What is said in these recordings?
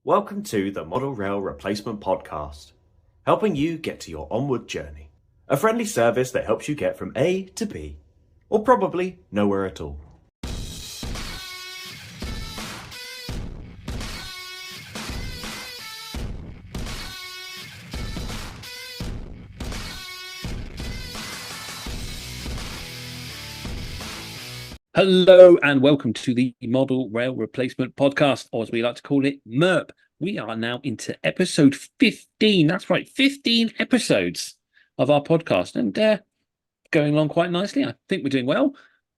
Welcome to the Model Rail Replacement Podcast, helping you get to your onward journey. A friendly service that helps you get from A to B, or probably nowhere at all. Hello and welcome to the Model Rail Replacement Podcast, or as we like to call it, MERP. We are now into episode 15. That's right, 15 episodes of our podcast, and going along quite nicely. I think we're doing well.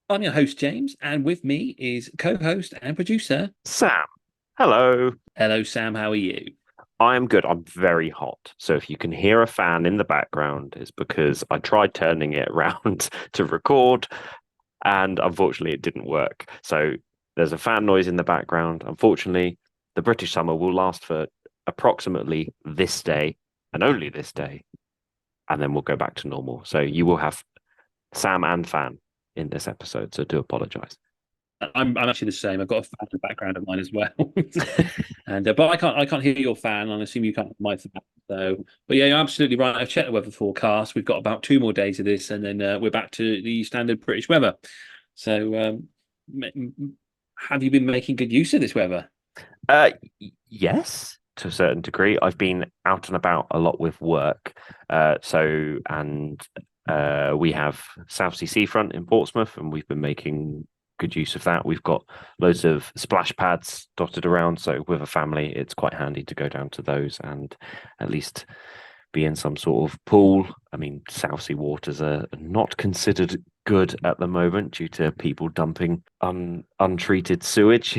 I'm your host, James, and with me is co-host and producer Sam. Hello. Hello, Sam. How are you? I am good. I'm very hot. So if you can hear a fan in the background, it's because I tried turning it around to record, and unfortunately it didn't work. So there's a fan noise in the background. Unfortunately, the British summer will last for approximately this day and only this day, and then we'll go back to normal. So you will have Sam and fan in this episode, so do apologize. I'm actually the same. I've got a fan in the background of mine as well, and but I can't hear your fan. And I assume you can't hear my fan. So, but yeah, you're absolutely right. I've checked the weather forecast. We've got about 2 more days of this, and then we're back to the standard British weather. So, have you been making good use of this weather? Yes, to a certain degree. I've been out and about a lot with work. We have South Sea Seafront in Portsmouth, and we've been making good use of that. We've got loads of splash pads dotted around, so with a family, it's quite handy to go down to those and at least be in some sort of pool. I mean, South Sea waters are not considered good at the moment due to people dumping untreated sewage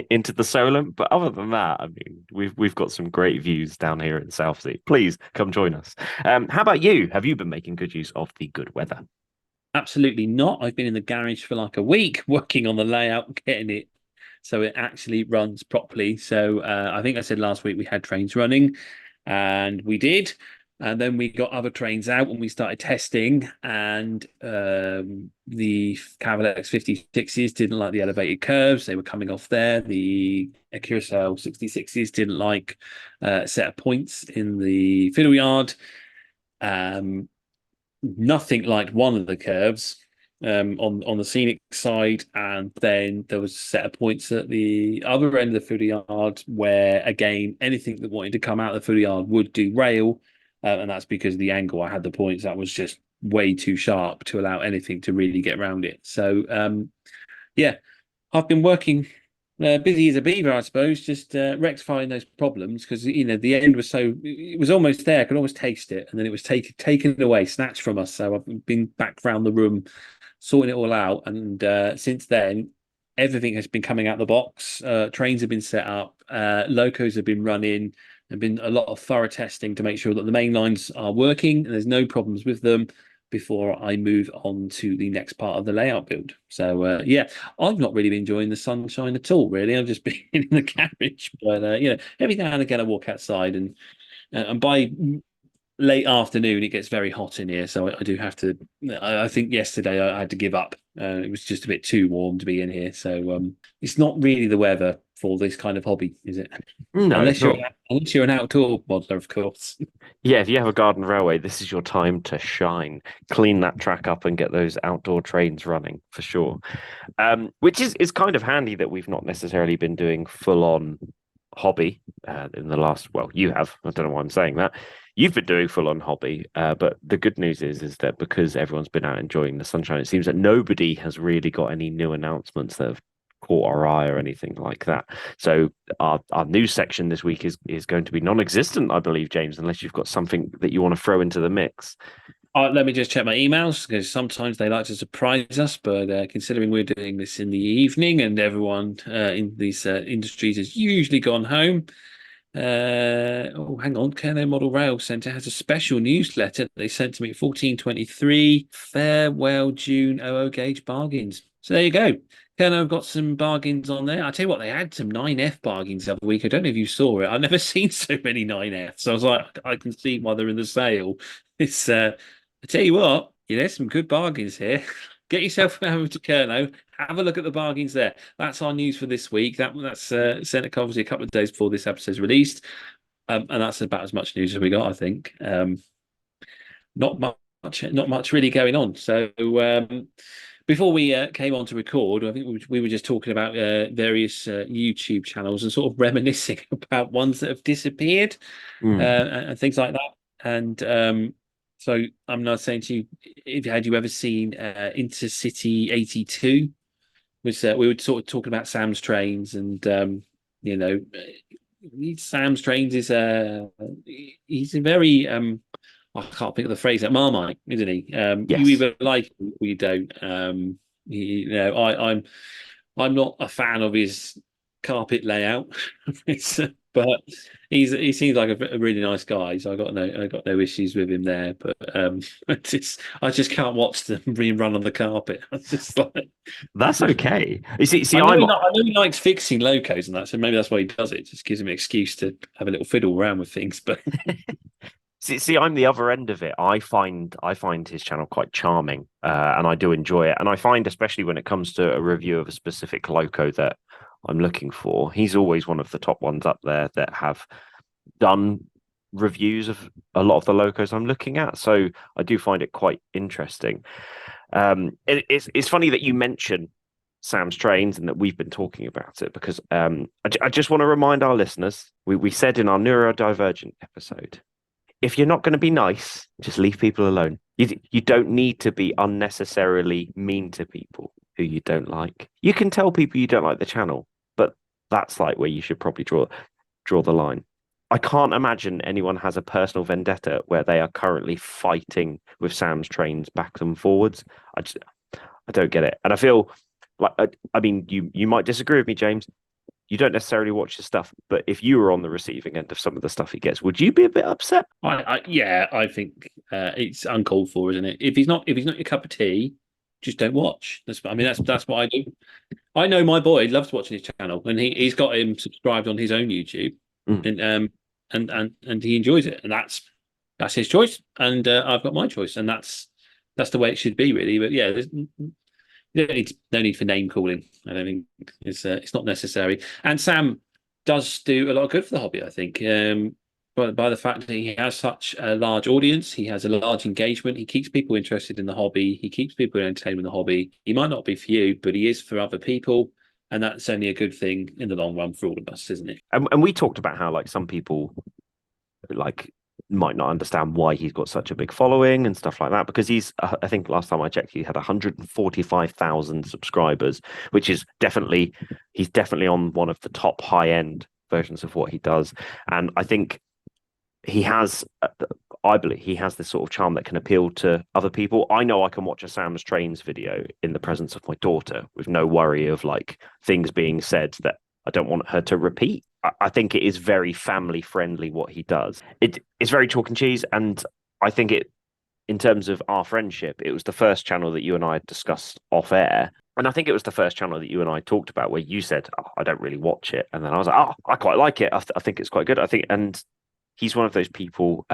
into the Solent. But other than that, I mean, we've got some great views down here in South Sea. Please come join us. How about you? Have you been making good use of the good weather? Absolutely not. I've been in the garage for like a week working on the layout, getting it so it actually runs properly. So I think I said last week we had trains running, and we did. And then we got other trains out and we started testing. And the Cavalex 56s didn't like the elevated curves. They were coming off there. The Curacao 66s didn't like a set of points in the fiddle yard. Nothing like one of the curves on the scenic side, and then there was a set of points at the other end of the fiddle yard where again anything that wanted to come out of the fiddle yard would derail, and that's because the angle I had the points that was just way too sharp to allow anything to really get around it. So yeah, I've been working busy as a beaver, I suppose, just rectifying those problems because the end was it was almost there. I could almost taste it, and then it was taken away, snatched from us. So I've been back around the room, sorting it all out, and since then, everything has been coming out the box. Trains have been set up, locos have been running. There've been a lot of thorough testing to make sure that the main lines are working and there's no problems with them before I move on to the next part of the layout build. So yeah, I've not really been enjoying the sunshine at all, really. I've just been in the garage, but every now and again I walk outside, and by late afternoon it gets very hot in here, so I do have to. I think yesterday I had to give up. It was just a bit too warm to be in here, so it's not really the weather for this kind of hobby, is it? No, Unless you're an outdoor modeler, of course. Yeah, if you have a garden railway, this is your time to shine. Clean that track up and get those outdoor trains running for sure. Which is kind of handy that we've not necessarily been doing full on hobby in the last. Well, you have. I don't know why I'm saying that. You've been doing full on hobby, but the good news is that because everyone's been out enjoying the sunshine, it seems that nobody has really got any new announcements that have caught our eye or anything like that. So our news section this week is going to be non-existent, I believe, James, unless you've got something that you want to throw into the mix. Let me just check my emails because sometimes they like to surprise us. But considering we're doing this in the evening and everyone in these industries has usually gone home, hang on. Kerno Model Rail Centre has a special newsletter they sent to me at 1423. Farewell June 00 gauge bargains. So there you go. Kerno have got some bargains on there. I tell you what, they had some 9F bargains the other week. I don't know if you saw it. I've never seen so many 9Fs. So I was like, I can see why they're in the sale. It's I tell you what, there's some good bargains here. Get yourself over to Kerno, have a look at the bargains there. That's our news for this week. That's sent obviously a couple of days before this episode's released, and that's about as much news as we got, I think. Not much really going on. So before we came on to record, I think we were just talking about various YouTube channels and sort of reminiscing about ones that have disappeared and things like that. And so I'm not saying to you, had you ever seen Intercity 82? Was we were sort of talking about Sam's Trains, and Sam's Trains is he's a very I can't think of the phrase, that Marmite, isn't he? Yes. You either like him or you don't. I'm not a fan of his carpet layout, but he seems like a really nice guy. So I got no issues with him there. But I just can't watch them being run on the carpet. I just like that's okay. I know he likes fixing locos and that, so maybe that's why he does it. Just gives him an excuse to have a little fiddle around with things. But See, I'm the other end of it. I find his channel quite charming, and I do enjoy it. And I find, especially when it comes to a review of a specific loco that I'm looking for, he's always one of the top ones up there that have done reviews of a lot of the locos I'm looking at. So I do find it quite interesting. It's funny that you mention Sam's Trains and that we've been talking about it, because I just want to remind our listeners, we said in our neurodivergent episode, if you're not going to be nice, just leave people alone. You don't need to be unnecessarily mean to people who you don't like. You can tell people you don't like the channel, but that's like where you should probably draw the line. I can't imagine anyone has a personal vendetta where they are currently fighting with Sam's Trains back and forwards. I don't get it. And I feel like, I mean, you might disagree with me, James. You don't necessarily watch his stuff, but if you were on the receiving end of some of the stuff he gets, would you be a bit upset? I think it's uncalled for, isn't it? If he's not your cup of tea, just don't watch. That's what I do. I know my boy loves watching his channel, and he's got him subscribed on his own YouTube, and he enjoys it, and that's his choice, and I've got my choice, and that's the way it should be, really. But yeah, there's no need for name calling. I don't think it's not necessary. And Sam does do a lot of good for the hobby, I think. By the fact that he has such a large audience, he has a large engagement. He keeps people interested in the hobby. He keeps people entertained in the hobby. He might not be for you, but he is for other people, and that's only a good thing in the long run for all of us, isn't it? And we talked about how some people might not understand why he's got such a big following and stuff like that, because he's I think last time I checked he had 145,000 subscribers, which is he's definitely on one of the top high end versions of what he does. And I think I believe he has this sort of charm that can appeal to other people. I know I can watch a Sam's Trains video in the presence of my daughter with no worry of things being said that I don't want her to repeat. I think it is very family friendly what he does. It's very chalk and cheese, and I think in terms of our friendship, it was the first channel that you and I had discussed off air, and I think it was the first channel that you and I talked about where you said, I don't really watch it, and then I was like, I quite like it. I think it's quite good. And he's one of those people.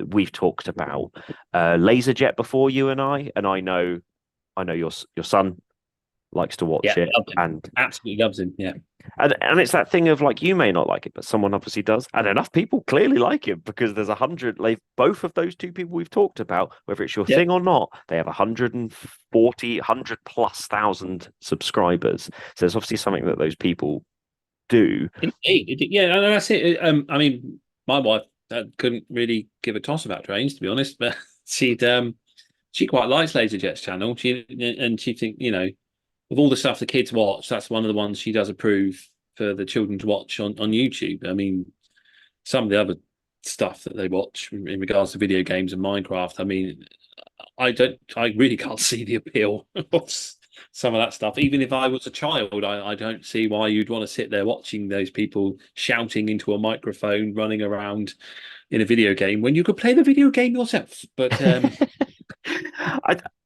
We've talked about Laserjet before, you and I know your son likes to watch it and absolutely loves him. Yeah. And it's that thing of you may not like it, but someone obviously does. And enough people clearly like it, because there's 100, both of those two people we've talked about, whether it's your thing or not, they have 100+ subscribers. So there's obviously something that those people do. Yeah, and that's it. I mean, my wife couldn't really give a toss about trains, to be honest, but she quite likes Laserjet's channel. She think, of all the stuff the kids watch, that's one of the ones she does approve for the children to watch on YouTube. I mean, some of the other stuff that they watch in regards to video games and Minecraft, I mean, I really can't see the appeal of some of that stuff. Even if I was a child, I don't see why you'd want to sit there watching those people shouting into a microphone, running around in a video game when you could play the video game yourself. But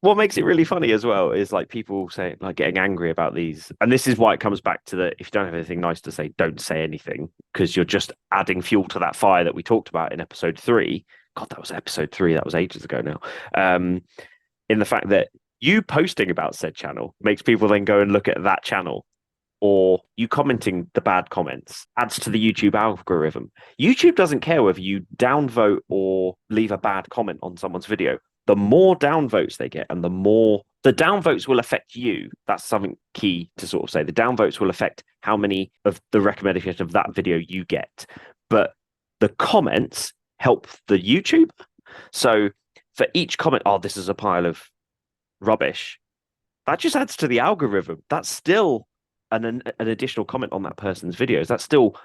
what makes it really funny as well is people say getting angry about these, and this is why it comes back to if you don't have anything nice to say, don't say anything, because you're just adding fuel to that fire that we talked about in episode 3. God, that was episode 3. That was ages ago now. In the fact that you posting about said channel makes people then go and look at that channel, or you commenting the bad comments adds to the YouTube algorithm. YouTube doesn't care whether you downvote or leave a bad comment on someone's video. The more downvotes they get, and the downvotes will affect you. That's something key to sort of say. The downvotes will affect how many of the recommendations of that video you get. But the comments help the YouTube. So for each comment, oh, this is a pile of rubbish, that just adds to the algorithm. That's still an additional comment on that person's videos. That's still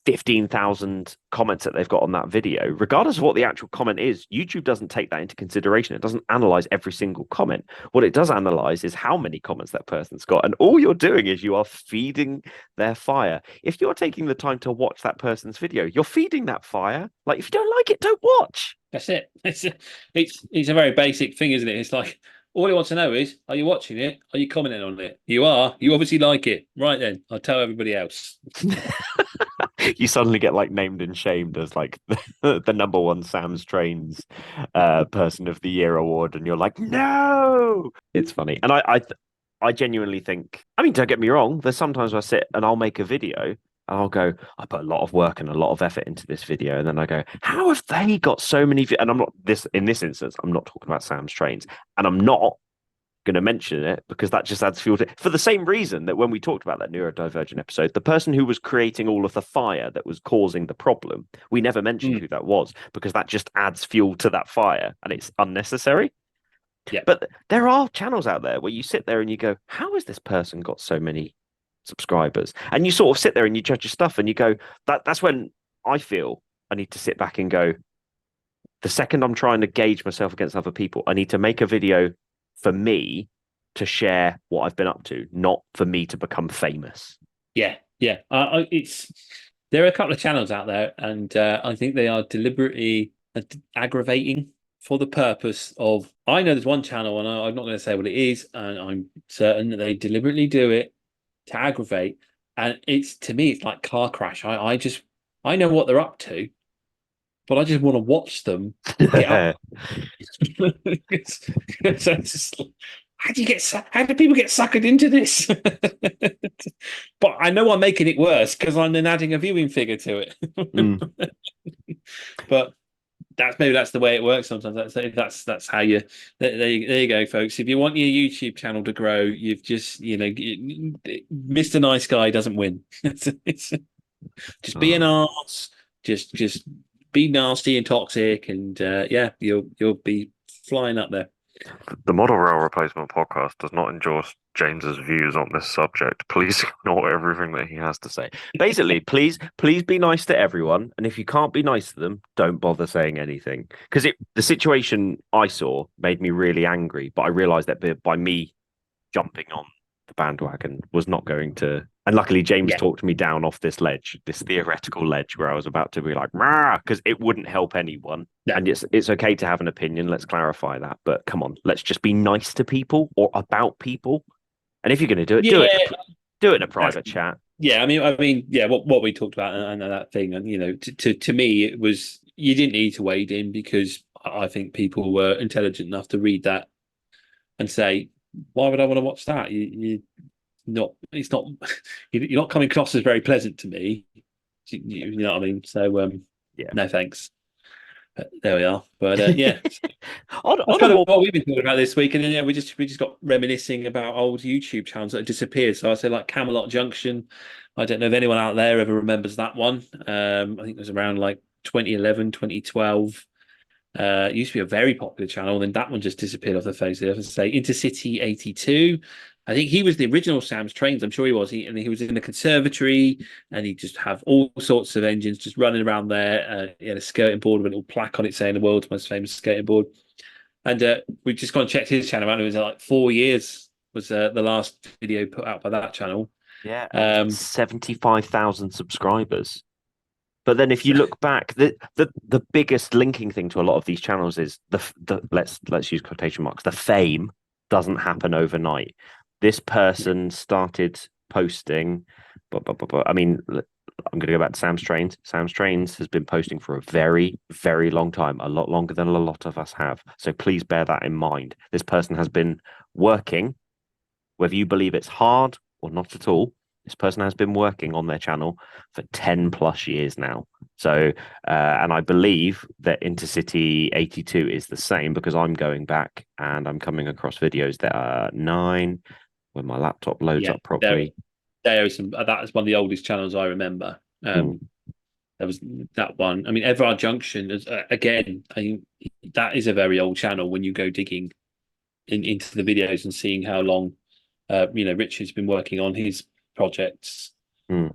15,000 comments that they've got on that video. Regardless of what the actual comment is, YouTube doesn't take that into consideration. It doesn't analyze every single comment. What it does analyze is how many comments that person's got. And all you're doing is you are feeding their fire. If you're taking the time to watch that person's video, you're feeding that fire. Like, if you don't like it, don't watch. That's it. It's a very basic thing, isn't it? It's like, all he wants to know is, are you watching it? Are you commenting on it? You are. You obviously like it. Right then, I'll tell everybody else. You suddenly get like named and shamed as like the number one Sam's Trains person of the year award, and you're like, no. It's funny, and I genuinely think. I mean, don't get me wrong. There's sometimes where I sit and I'll make a video and I'll go, I put a lot of work and a lot of effort into this video, and then I go, how have they got so many? And I'm not in this instance. I'm not talking about Sam's Trains, and I'm not going to mention it because that just adds fuel to it. For the same reason that when we talked about that neurodivergent episode, the person who was creating all of the fire that was causing the problem, we never mentioned who that was, because that just adds fuel to that fire and it's unnecessary. Yeah. But there are channels out there where you sit there and you go, how has this person got so many subscribers? And you sort of sit there and you judge your stuff and you go, that's when I feel I need to sit back and go, the second I'm trying to gauge myself against other people, I need to make a video for me to share what I've been up to, not for me to become famous. Yeah. There are a couple of channels out there, and I think they are deliberately aggravating for the purpose of. I know there's one channel, and I'm not going to say what it is, and I'm certain that they deliberately do it to aggravate. And to me, it's like car crash. I know what they're up to, but I just want to watch them get up. So just, how do people get suckered into this? But I know I'm making it worse because I'm then adding a viewing figure to it. But that's the way it works sometimes. That's how you. There you go, folks. If you want your YouTube channel to grow, you've just Mr. Nice Guy doesn't win. Just be an arse. Just be nasty and toxic, and you'll be flying up there. The Model Rail Replacement podcast does not endorse James's views on this subject. Please ignore everything that he has to say. Basically, please be nice to everyone, and if you can't be nice to them, don't bother saying anything. Because the situation I saw made me really angry, but I realised that by me jumping on the bandwagon was not going to. And luckily, James talked me down off this theoretical ledge where I was about to be like, because it wouldn't help anyone. Yeah. And it's okay to have an opinion. Let's clarify that. But come on, let's just be nice to people or about people. And if you're going to do it, do it in a private chat. Yeah, I mean, what we talked about and that thing, and to me, it was you didn't need to wade in because I think people were intelligent enough to read that and say, why would I want to watch that? You're not coming across as very pleasant to me. You know what I mean? So no thanks. But there we are. But yeah, what we've been talking about this week, and then we just got reminiscing about old YouTube channels that disappeared. So I say like Camelot Junction. I don't know if anyone out there ever remembers that one. I think it was around like 2011, 2012. It used to be a very popular channel, then that one just disappeared off the face of the earth. Say Intercity 82. I think he was the original Sam's Trains. I'm sure he was. He was in a conservatory, and he just have all sorts of engines just running around there. He had a skirting board with a little plaque on it saying the world's most famous skating board. And we've just gone and checked his channel out. It was like 4 years was the last video put out by that channel. Yeah, 75,000 subscribers. But then if you look back, the biggest linking thing to a lot of these channels is the let's use quotation marks, the fame doesn't happen overnight. This person started posting, I mean, I'm going to go back to Sam's Trains. Sam's Trains has been posting for a very, very long time, a lot longer than a lot of us have. So please bear that in mind. This person has been working, whether you believe it's hard or not at all. This person has been working on their channel for 10 plus years now. So, and I believe that Intercity 82 is the same because I'm going back and I'm coming across videos that are 9 when my laptop loads up properly. That is one of the oldest channels I remember. There was that one. I mean, Everard Junction is again. I think that is a very old channel. When you go digging into the videos and seeing how long, Richard's been working on his projects, and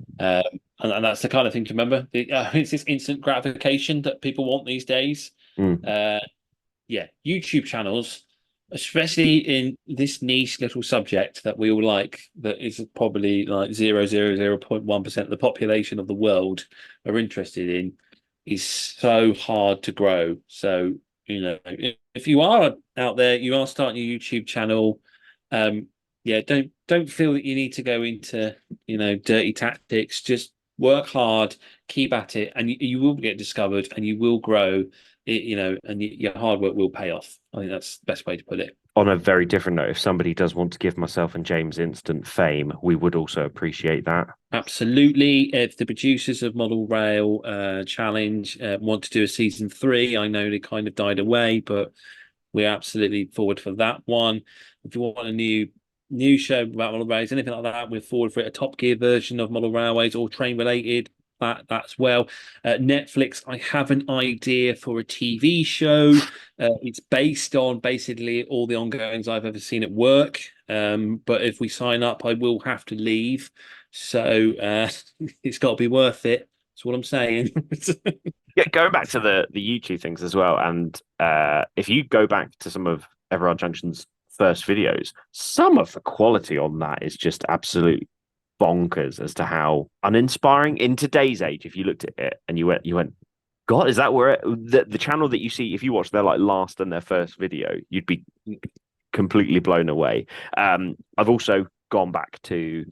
that's the kind of thing to remember. It's this instant gratification that people want these days. YouTube channels, especially in this niche little subject that we all like, that is probably like 0.1% of the population of the world are interested in, is so hard to grow. So, if you are out there, you are starting a YouTube channel, don't feel that you need to go into, dirty tactics. Just work hard, keep at it, and you will get discovered and you will grow. And your hard work will pay off. I think that's the best way to put it. On a very different note, if somebody does want to give myself and James instant fame, we would also appreciate that. Absolutely. If the producers of Model Rail Challenge want to do a season 3, I know they kind of died away, but we're absolutely forward for that one. If you want a new show about model railways, anything like that, we're forward for it. A Top Gear version of model railways or train related. That's well. Netflix, I have an idea for a TV show. It's based on basically all the ongoings I've ever seen at work. But if we sign up, I will have to leave. So it's got to be worth it. That's what I'm saying. Yeah, going back to the YouTube things as well. And if you go back to some of Everard Junction's first videos, some of the quality on that is just absolutely bonkers as to how uninspiring in today's age. If you looked at it and you went, God, is that where the channel that you see, if you watch their last and their first video, you'd be completely blown away. I've also gone back to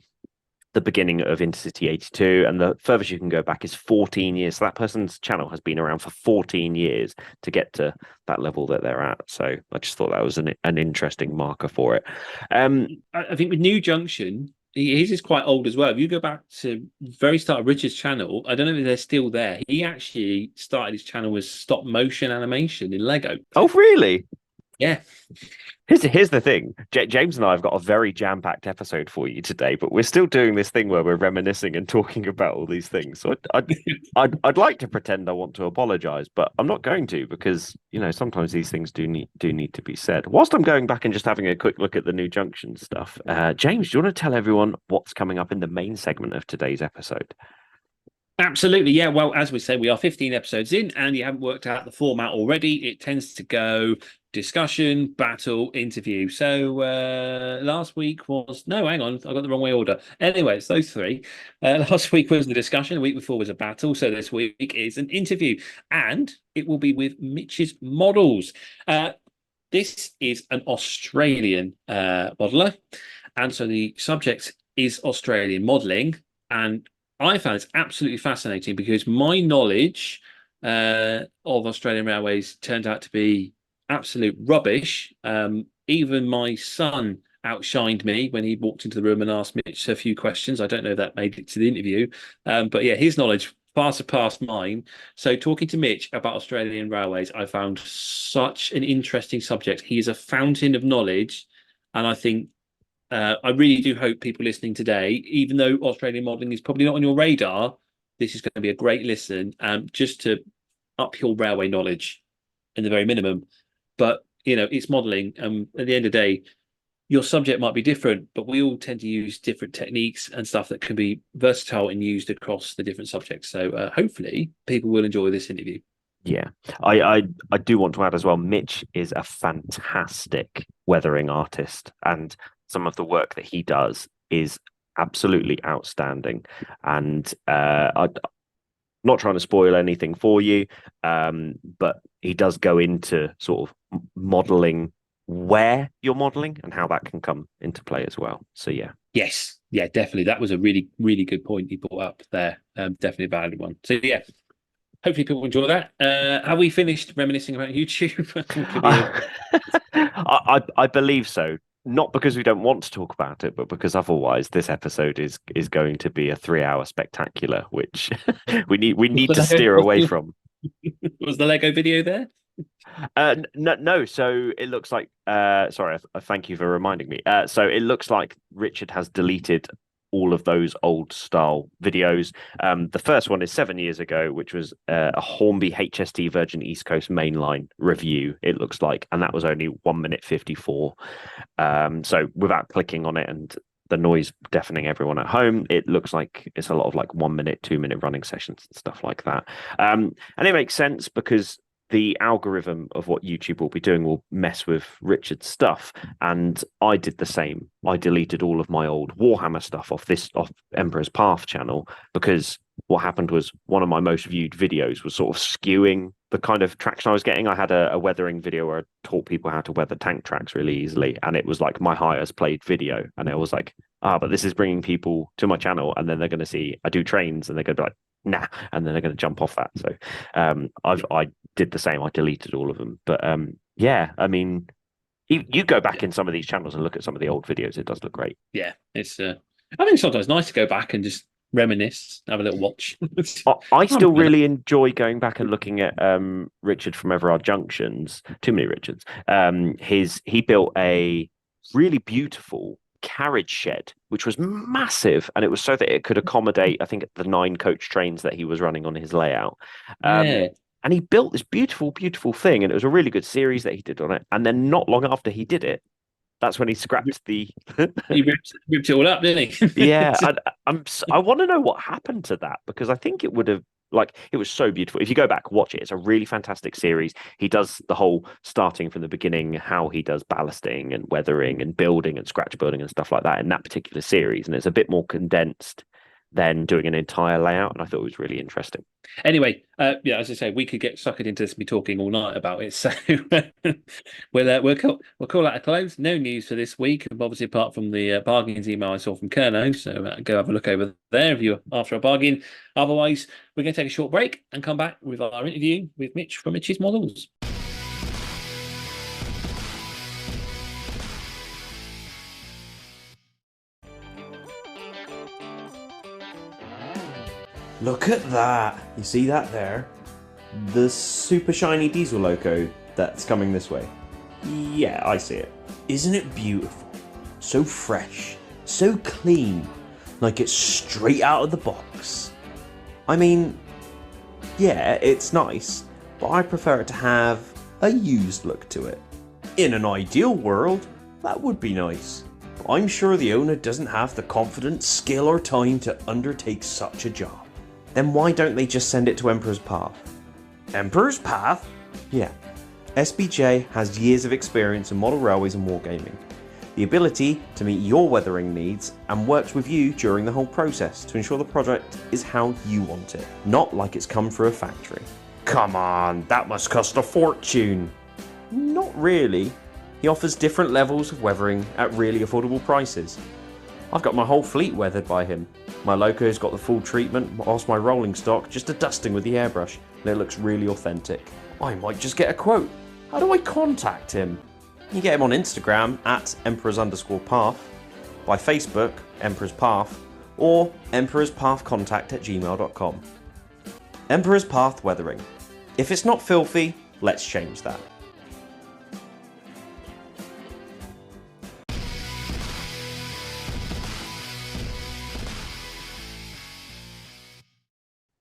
the beginning of Intercity 82, and the furthest you can go back is 14 years. So that person's channel has been around for 14 years to get to that level that they're at. So I just thought that was an interesting marker for it. I think with New Junction, his is quite old as well. If you go back to the very start of Richard's channel, I don't know if they're still there. He actually started his channel with stop motion animation in Lego. Oh, really? Yeah. Here's the thing. James and I have got a very jam-packed episode for you today, but we're still doing this thing where we're reminiscing and talking about all these things. So I'd like to pretend I want to apologize, but I'm not going to, because sometimes these things do need to be said. Whilst I'm going back and just having a quick look at the New Junction stuff, James, do you want to tell everyone what's coming up in the main segment of today's episode? Absolutely, yeah. Well, as we said, we are 15 episodes in, and you haven't worked out the format already. It tends to go discussion, battle, interview. So last week was... No, hang on. I got the wrong way order. Anyway, it's those three. Last week was the discussion. The week before was a battle. So this week is an interview. And it will be with Mitch's Models. This is an Australian modeler. And so the subject is Australian modelling. And I found it's absolutely fascinating because my knowledge of Australian railways turned out to be absolute rubbish. Even my son outshined me when he walked into the room and asked Mitch a few questions. I don't know if that made it to the interview. But yeah, his knowledge far surpassed mine. So talking to Mitch about Australian railways, I found such an interesting subject. He is a fountain of knowledge. And I think I really do hope people listening today, even though Australian modelling is probably not on your radar, this is going to be a great listen, just to up your railway knowledge in the very minimum. But, it's modelling. At the end of the day, your subject might be different, but we all tend to use different techniques and stuff that can be versatile and used across the different subjects. So hopefully people will enjoy this interview. Yeah, I do want to add as well, Mitch is a fantastic weathering artist, and some of the work that he does is absolutely outstanding. And I'm not trying to spoil anything for you, but he does go into sort of modeling where you're modeling and how that can come into play as well. So yeah. Yes. Yeah, definitely. That was a really, really good point you brought up there. Definitely a valid one. So yeah, hopefully people enjoy that. Have we finished reminiscing about YouTube? Could be I believe so. Not because we don't want to talk about it, but because otherwise this episode is going to be a 3 hour spectacular, which we need to steer away from. Was the Lego video there? No, no. So it looks like. Sorry, thank you for reminding me. So it looks like Richard has deleted all of those old style videos. The first one is 7 years ago, which was a Hornby HST Virgin East Coast mainline review. It looks like, and that was only 1 minute 54. So without clicking on it and the noise deafening everyone at home, it looks like it's a lot of like 1 minute, 2 minute running sessions and stuff like that. And it makes sense because the algorithm of what YouTube will be doing will mess with Richard's stuff. And I did the same. I deleted all of my old Warhammer stuff off Emperor's Path channel because what happened was one of my most viewed videos was sort of skewing the kind of traction I was getting. I had a weathering video where I taught people how to weather tank tracks really easily. And it was like my highest played video. And I was like, but this is bringing people to my channel. And then they're going to see I do trains and they're going to be like, nah. And then they're going to jump off that. So I did the same. I deleted all of them. But yeah, I mean, you go back in some of these channels and look at some of the old videos. It does look great. Yeah, it's. I think sometimes nice to go back and just reminisce, have a little watch. I still really enjoy going back and looking at Richard from Everard Junctions. Too many Richards. He built a really beautiful carriage shed, which was massive, and it was so that it could accommodate, I think, the 9 coach trains that he was running on his layout. Yeah. And he built this beautiful, beautiful thing, and it was a really good series that he did on it. And then not long after he did it, that's when he scrapped the. He ripped it all up, didn't he? Yeah, I want to know what happened to that because I think it would have it was so beautiful. If you go back, watch it. It's a really fantastic series. He does the whole starting from the beginning, how he does ballasting and weathering and building and scratch building and stuff like that in that particular series, and it's a bit more condensed than doing an entire layout, and I thought it was really interesting. Anyway, yeah, as I say, we could get suckered into this and be talking all night about it. So we'll call that a close. No news for this week, obviously, apart from the bargains email I saw from Kerno. So go have a look over there if you're after a bargain. Otherwise, we're going to take a short break and come back with our interview with Mitch from Mitch's Models. Look at that! You see that there? The super shiny diesel loco that's coming this way. Yeah, I see it. Isn't it beautiful? So fresh, so clean, like it's straight out of the box. I mean, yeah, it's nice, but I prefer it to have a used look to it. In an ideal world, that would be nice. But I'm sure the owner doesn't have the confidence, skill or time to undertake such a job. Then why don't they just send it to Emperor's Path? Emperor's Path? Yeah. SBJ has years of experience in model railways and wargaming, the ability to meet your weathering needs, and works with you during the whole process to ensure the project is how you want it, not like it's come through a factory. Come on, that must cost a fortune. Not really. He offers different levels of weathering at really affordable prices. I've got my whole fleet weathered by him. My loco's got the full treatment, whilst my rolling stock just a dusting with the airbrush, and it looks really authentic. I might just get a quote. How do I contact him? You get him on Instagram at emperors_path, by Facebook, Emperor's Path, or emperorspathcontact@gmail.com. Emperor's Path Weathering. If it's not filthy, let's change that.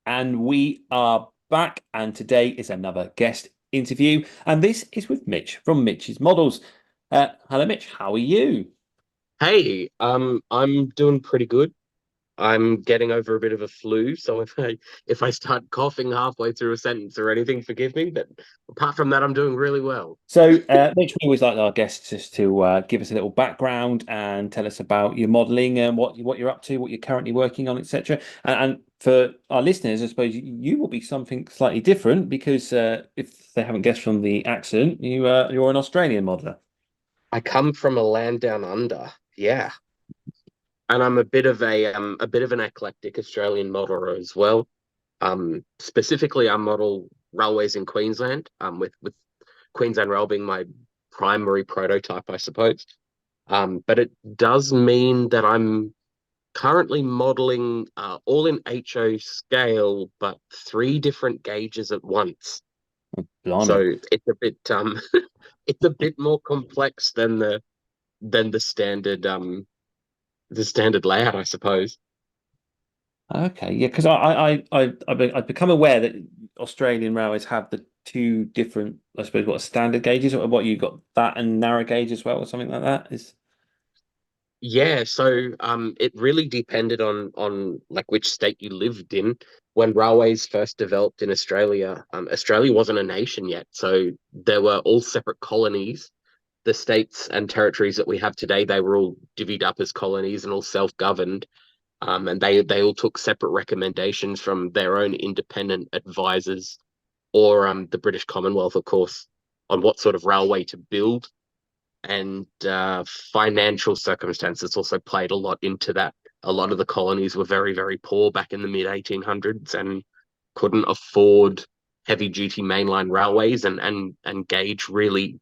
And we are back, and today is another guest interview, and this is with Mitch from Mitch's Models. Hello, Mitch. How are you? Hey, I'm doing pretty good. I'm getting over a bit of a flu, so if I start coughing halfway through a sentence or anything, forgive me. But apart from that, I'm doing really well. So, Mitch, we always like our guests just to give us a little background and tell us about your modelling and what you're up to, what you're currently working on, etc. And for our listeners, I suppose you will be something slightly different because if they haven't guessed from the accent, you're an Australian modeler. I come from a land down under. Yeah. and I'm a bit of an eclectic Australian modeler as well. Specifically, I model railways in Queensland, with Queensland Rail being my primary prototype, I suppose. But it does mean that I'm currently modeling all in HO scale, but three different gauges at once. Blimey. So it's a bit it's a bit more complex than the standard layout, I suppose. Okay, yeah, because I've become aware that Australian railways have the two different, I suppose, what standard gauges, or what you got, that and narrow gauge as well, or something like that. Is Yeah, so it really depended on like which state you lived in. When railways first developed in Australia, Australia wasn't a nation yet, so there were all separate colonies. The states and territories that we have today, they were all divvied up as colonies and all self-governed. And they all took separate recommendations from their own independent advisors or the British Commonwealth, of course, on what sort of railway to build. And financial circumstances also played a lot into that. A lot of the colonies were very, very poor back in the mid 1800s and couldn't afford heavy duty mainline railways, and gauge really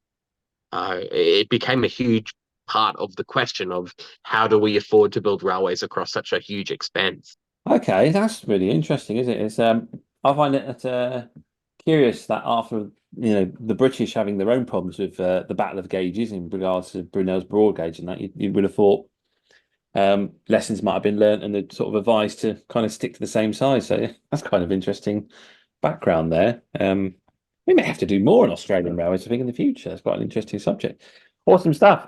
it became a huge part of the question of how do we afford to build railways across such a huge expanse. okay, that's really interesting, isn't it? It's I find it curious that after the British having their own problems with the Battle of Gauges in regards to Brunel's broad gauge and that, you would have thought lessons might have been learnt and they'd sort of advised to kind of stick to the same size. So yeah, that's kind of interesting background there. We may have to do more on Australian railways, I think, in the future. It's quite an interesting subject. Awesome stuff.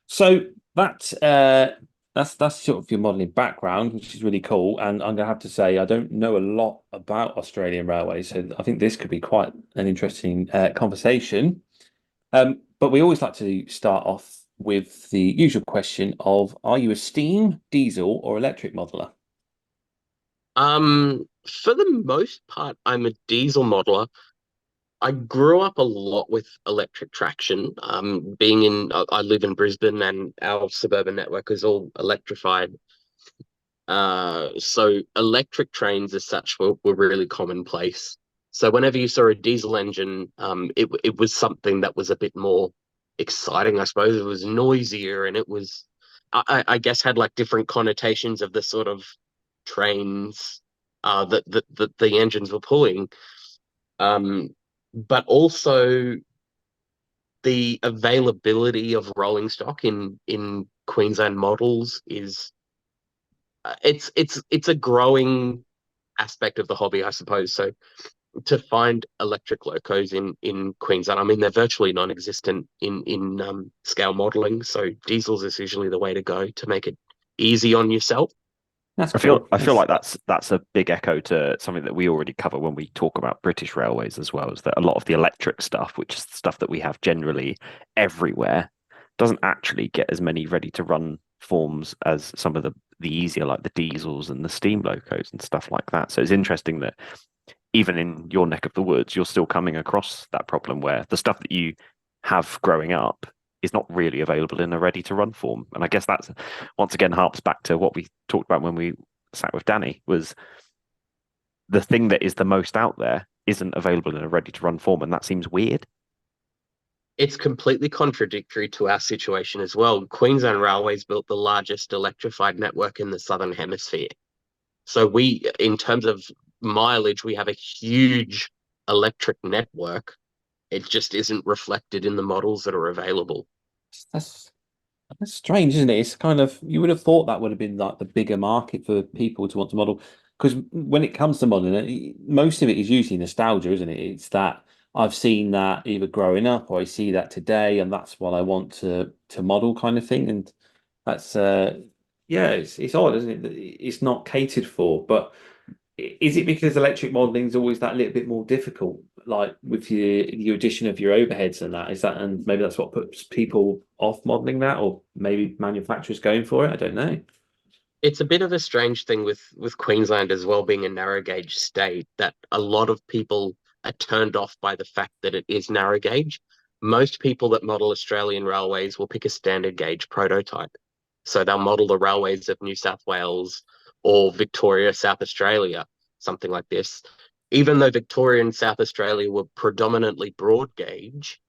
So that's sort of your modelling background, which is really cool. And I'm gonna have to say I don't know a lot about Australian railways, so I think this could be quite an interesting conversation. But we always like to start off with the usual question of: are you a steam, diesel, or electric modeler? For the most part, I'm a diesel modeler. I grew up a lot with electric traction. I live in Brisbane and our suburban network is all electrified. So electric trains as such were really commonplace. So whenever you saw a diesel engine, it was something that was a bit more exciting, I suppose. It was noisier and it was, I guess, had like different connotations of the sort of trains that the engines were pulling. But also the availability of rolling stock in Queensland models is it's a growing aspect of the hobby, I suppose. So to find electric locos in Queensland, I mean they're virtually non-existent in scale modeling. So diesels is usually the way to go to make it easy on yourself. That's I feel cool. I feel like that's a big echo to something that we already cover when we talk about British railways as well, is that a lot of the electric stuff, which is the stuff that we have generally everywhere, doesn't actually get as many ready to run forms as some of the easier, like the diesels and the steam locos and stuff like that. So it's interesting that even in your neck of the woods, you're still coming across that problem where the stuff that you have growing up is not really available in a ready to run form. And I guess that's once again harps back to what we talked about when we sat with Danny, was the thing that is the most out there isn't available in a ready to run form. And that seems weird. It's completely contradictory to our situation as well. Queensland Railways built the largest electrified network in the Southern Hemisphere. So in terms of mileage, we have a huge electric network. It just isn't reflected in the models that are available. That's That's strange, isn't it? It's kind of, you would have thought that would have been like the bigger market for people to want to model. Because when it comes to modeling, most of it is usually nostalgia, isn't it? It's that I've seen that either growing up or I see that today, and that's what I want to model, kind of thing. And that's yeah, it's odd, isn't it? That it's not catered for. But is it because electric modeling is always that little bit more difficult, like with your addition of your overheads and that? Is that, and maybe that's what puts people off modeling that, or maybe manufacturers going for it? I don't know. It's a bit of a strange thing with Queensland as well being a narrow gauge state, that a lot of people are turned off by the fact that it is narrow gauge. Most people that model Australian railways will pick a standard gauge prototype. So they'll model the railways of New South Wales or Victoria, South Australia, something like this. Even though Victoria and South Australia were predominantly broad gauge,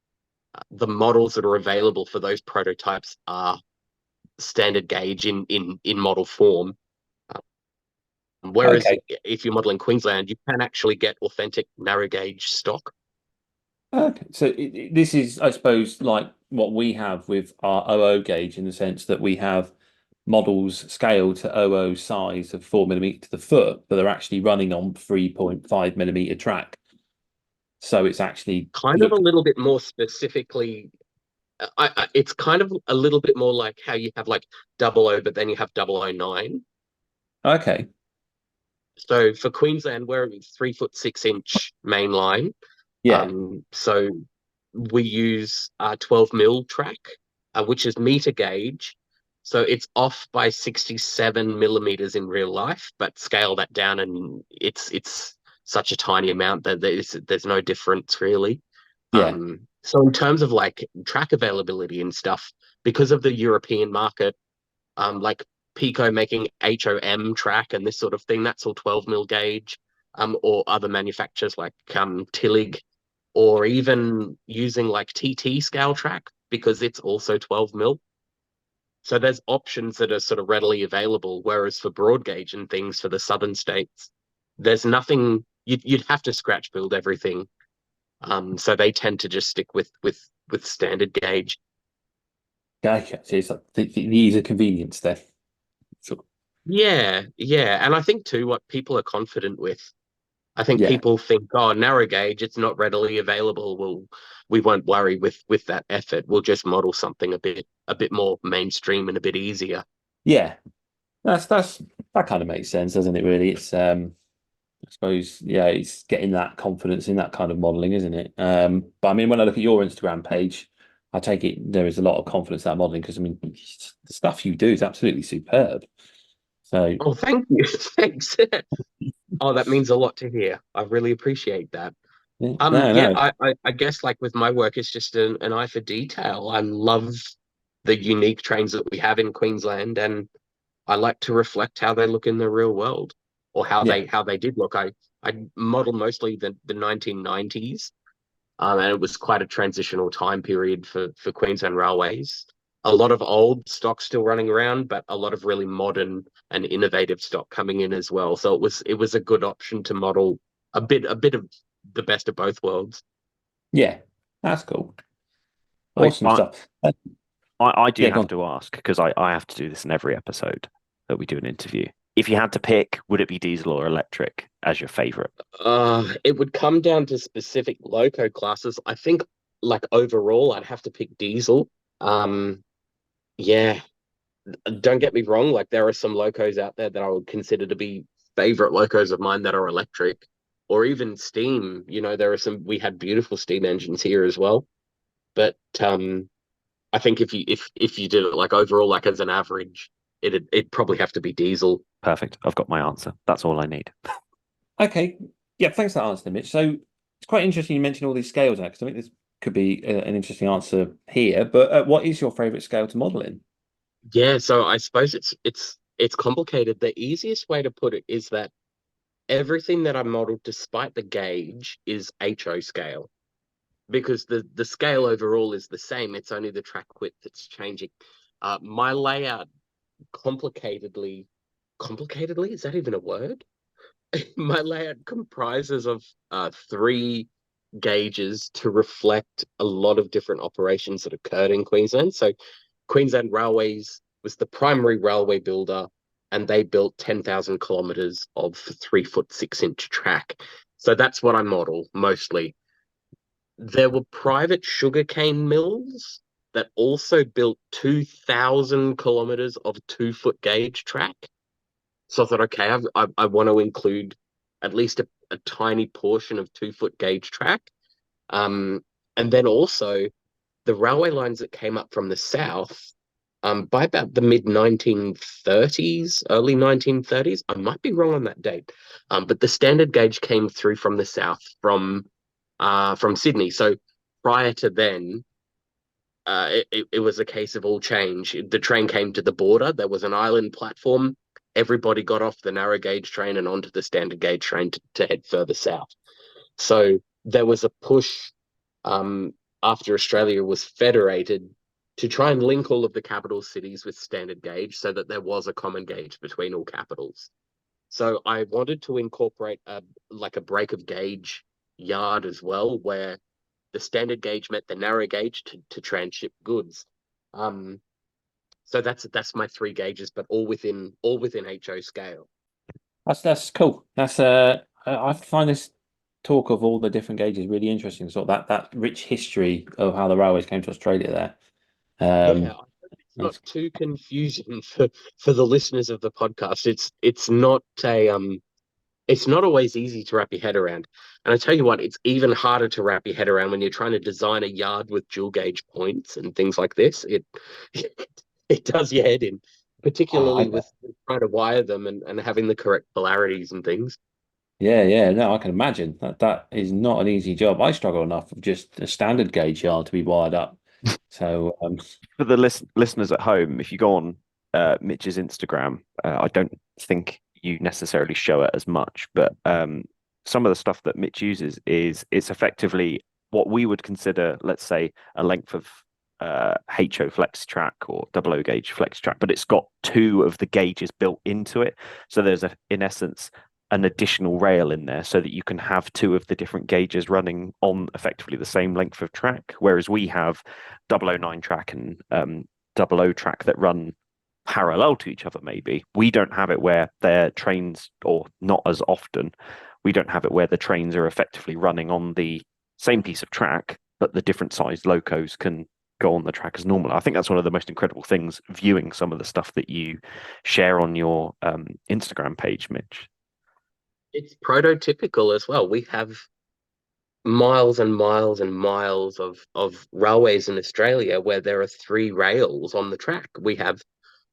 the models that are available for those prototypes are standard gauge in model form. Whereas Okay. if you're modeling Queensland, you can actually get authentic narrow gauge stock. Okay, so this is, I suppose, like what we have with our OO gauge in the sense that we have models scaled to OO size of 4 mm to the foot, but they're actually running on 3.5 mm track. So it's actually Kind of a little bit more specifically, it's kind of a little bit more like how you have like 00, but then you have 009. okay. So for Queensland, we're 3'6" main line. Yeah, So we use 12 mil track, which is meter gauge. So it's off by 67 mm in real life, but scale that down and it's such a tiny amount that there's no difference really. yeah, So in terms of like track availability and stuff, because of the European market, like Pico making HOM track and this sort of thing, that's all 12 mil gauge, or other manufacturers like Tillig, or even using like TT scale track because it's also 12 mil. So there's options that are sort of readily available. Whereas for broad gauge and things for the southern states, there's nothing. You'd have to scratch build everything. So they tend to just stick with standard gauge. okay. So it's like the ease of convenience there. So, Yeah, yeah, and I think too what people are confident with. I think yeah, people think, oh, narrow gauge, it's not readily available. We won't worry with that effort. We'll just model something a bit more mainstream and a bit easier. yeah. That's that kind of makes sense, doesn't it? Really, it's I suppose, yeah, it's getting that confidence in that kind of modeling, isn't it? But I mean, when I look at your Instagram page, I take it there is a lot of confidence in that modeling because I mean, the stuff you do is absolutely superb. So, Oh, thank you. Thanks. Oh, that means a lot to hear. I really appreciate that. yeah, no, Yeah, no, I guess like with my work, it's just an eye for detail. I love the unique trains that we have in Queensland, and I like to reflect how they look in the real world, or how yeah, they did look. I model mostly the 1990s, and it was quite a transitional time period for Queensland Railways. A lot of old stock still running around, but a lot of really modern and innovative stock coming in as well. So it was a good option to model a bit of the best of both worlds. yeah, that's cool. I, Awesome I, stuff. I do Yeah, go have on. to ask because I have to do this in every episode that we do an interview. If you had to pick, would it be diesel or electric as your favorite? It would come down to specific loco classes. I think like overall, I'd have to pick diesel. Yeah, don't get me wrong, like there are some locos out there that I would consider to be favorite locos of mine that are electric or even steam. There are we had beautiful steam engines here as well. But I think if you did it like overall, like as an average, it'd probably have to be diesel. Perfect. I've got my answer. That's all I need. Okay, yeah, thanks for that answer, Mitch. So it's quite interesting you mentioned all these scales because I think this could be an interesting answer here. But what is your favorite scale to model in? Yeah, so I suppose it's complicated. The easiest way to put it is that everything that I modeled, despite the gauge, is HO scale because the scale overall is the same. It's only the track width that's changing. My layout complicatedly, is that even a word? My layout comprises of three gauges to reflect a lot of different operations that occurred in Queensland. So Queensland Railways was the primary railway builder, and they built 10,000 kilometers of 3'6" track. So that's what I model mostly. There were private sugarcane mills that also built 2,000 kilometers of 2 foot gauge track. So I thought, okay, I want to include at least a tiny portion of 2 foot gauge track. And then also the railway lines that came up from the south, by about the mid 1930s, early 1930s, I might be wrong on that date, but the standard gauge came through from the south, from Sydney. So prior to then, it was a case of all change. The train came to the border. There was an island platform. Everybody got off the narrow gauge train and onto the standard gauge train to head further south. So there was a push after Australia was federated to try and link all of the capital cities with standard gauge so that there was a common gauge between all capitals. So I wanted to incorporate a break of gauge yard as well, where the standard gauge met the narrow gauge to transship goods. So that's my 3 gauges, but all within HO scale. That's cool. That's I find this talk of all the different gauges really interesting. Sort of that rich history of how the railways came to Australia there. Yeah, I hope it's not too confusing for the listeners of the podcast. It's not always easy to wrap your head around. And I tell you what, it's even harder to wrap your head around when you're trying to design a yard with dual gauge points and things like this. It does your head in, particularly with trying to wire them and having the correct polarities and things. Yeah. No, I can imagine that is not an easy job. I struggle enough with just a standard gauge yard to be wired up. So For the listeners at home, if you go on Mitch's Instagram, I don't think you necessarily show it as much, but some of the stuff that Mitch uses it's effectively what we would consider, let's say, a length of HO flex track or 00 gauge flex track, but it's got 2 of the gauges built into it. So there's in essence an additional rail in there so that you can have 2 of the different gauges running on effectively the same length of track, whereas we have 009 track and 00 track that run parallel to each other. Maybe we don't have it where their trains, or not as often, we don't have it where the trains are effectively running on the same piece of track, but the different sized locos can go on the track as normal. I think that's one of the most incredible things, viewing some of the stuff that you share on your Instagram page, Mitch. It's prototypical as well. We have miles and miles and miles of railways in Australia where there are 3 rails on the track. We have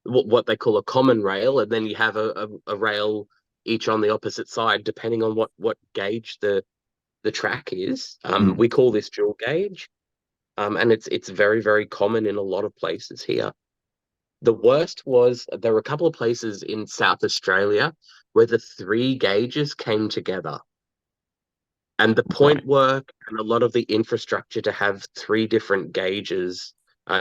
what they call a common rail, and then you have a rail each on the opposite side, depending on what gauge the track is. We call this dual gauge, and it's very, very common in a lot of places here. The worst was there were a couple of places in South Australia where the 3 gauges came together. And the point work and a lot of the infrastructure to have 3 different gauges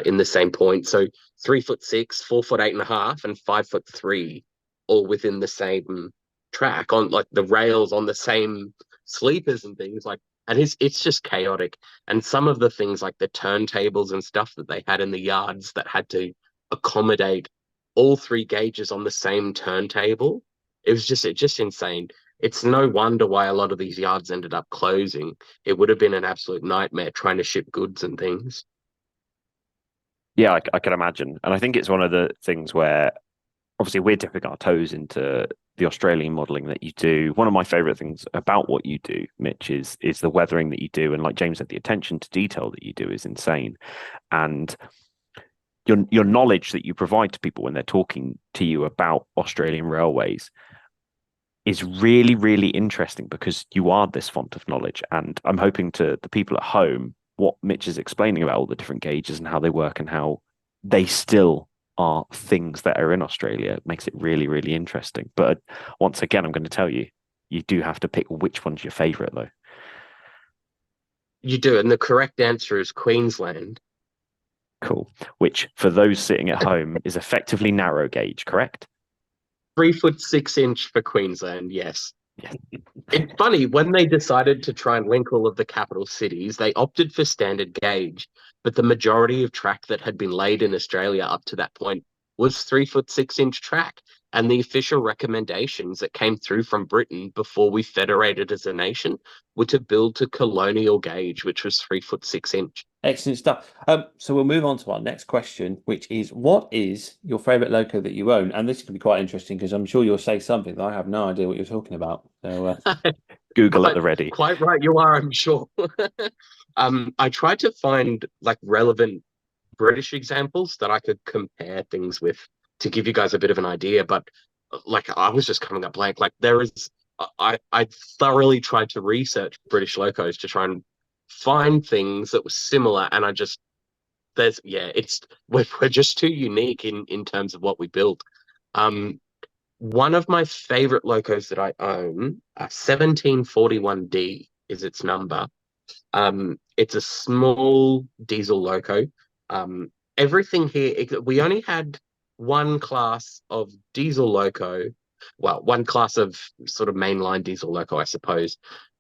in the same point. So 3'6", 4'8.5", and 5'3", all within the same track on like the rails on the same sleepers and things like. And it's just chaotic. And some of the things like the turntables and stuff that they had in the yards that had to accommodate all 3 gauges on the same turntable, it's just insane. It's no wonder why a lot of these yards ended up closing. It would have been an absolute nightmare trying to ship goods and things. Yeah, I can imagine. And I think it's one of the things where obviously we're dipping our toes into the Australian modelling that you do. One of my favourite things about what you do, Mitch, is the weathering that you do. And like James said, the attention to detail that you do is insane. And your knowledge that you provide to people when they're talking to you about Australian railways is really, really interesting because you are this font of knowledge. And I'm hoping to the people at home, what Mitch is explaining about all the different gauges and how they work and how they still are things that are in Australia makes it really, really interesting. But once again, I'm going to tell you, you do have to pick which one's your favourite, though. You do. And the correct answer is Queensland. Cool. Which, for those sitting at home, is effectively narrow gauge, correct? 3'6" for Queensland, yes. Yeah. It's funny, when they decided to try and link all of the capital cities, they opted for standard gauge, but the majority of track that had been laid in Australia up to that point was 3'6" track. And the official recommendations that came through from Britain before we federated as a nation were to build to colonial gauge, which was 3'6". Excellent stuff. So we'll move on to our next question, which is, what is your favourite loco that you own? And this could be quite interesting because I'm sure you'll say something that I have no idea what you're talking about. So Google at the ready. Quite right, you are, I'm sure. I tried to find like relevant British examples that I could compare things with to give you guys a bit of an idea, but like I was just coming up blank. Like I thoroughly tried to research British locos to try and find things that were similar, and I just we're just too unique in terms of what we build. One of my favorite locos that I own, 1741D is its number. It's a small diesel loco. Everything here, we only had one class of diesel loco, well, one class of sort of mainline diesel loco, I suppose,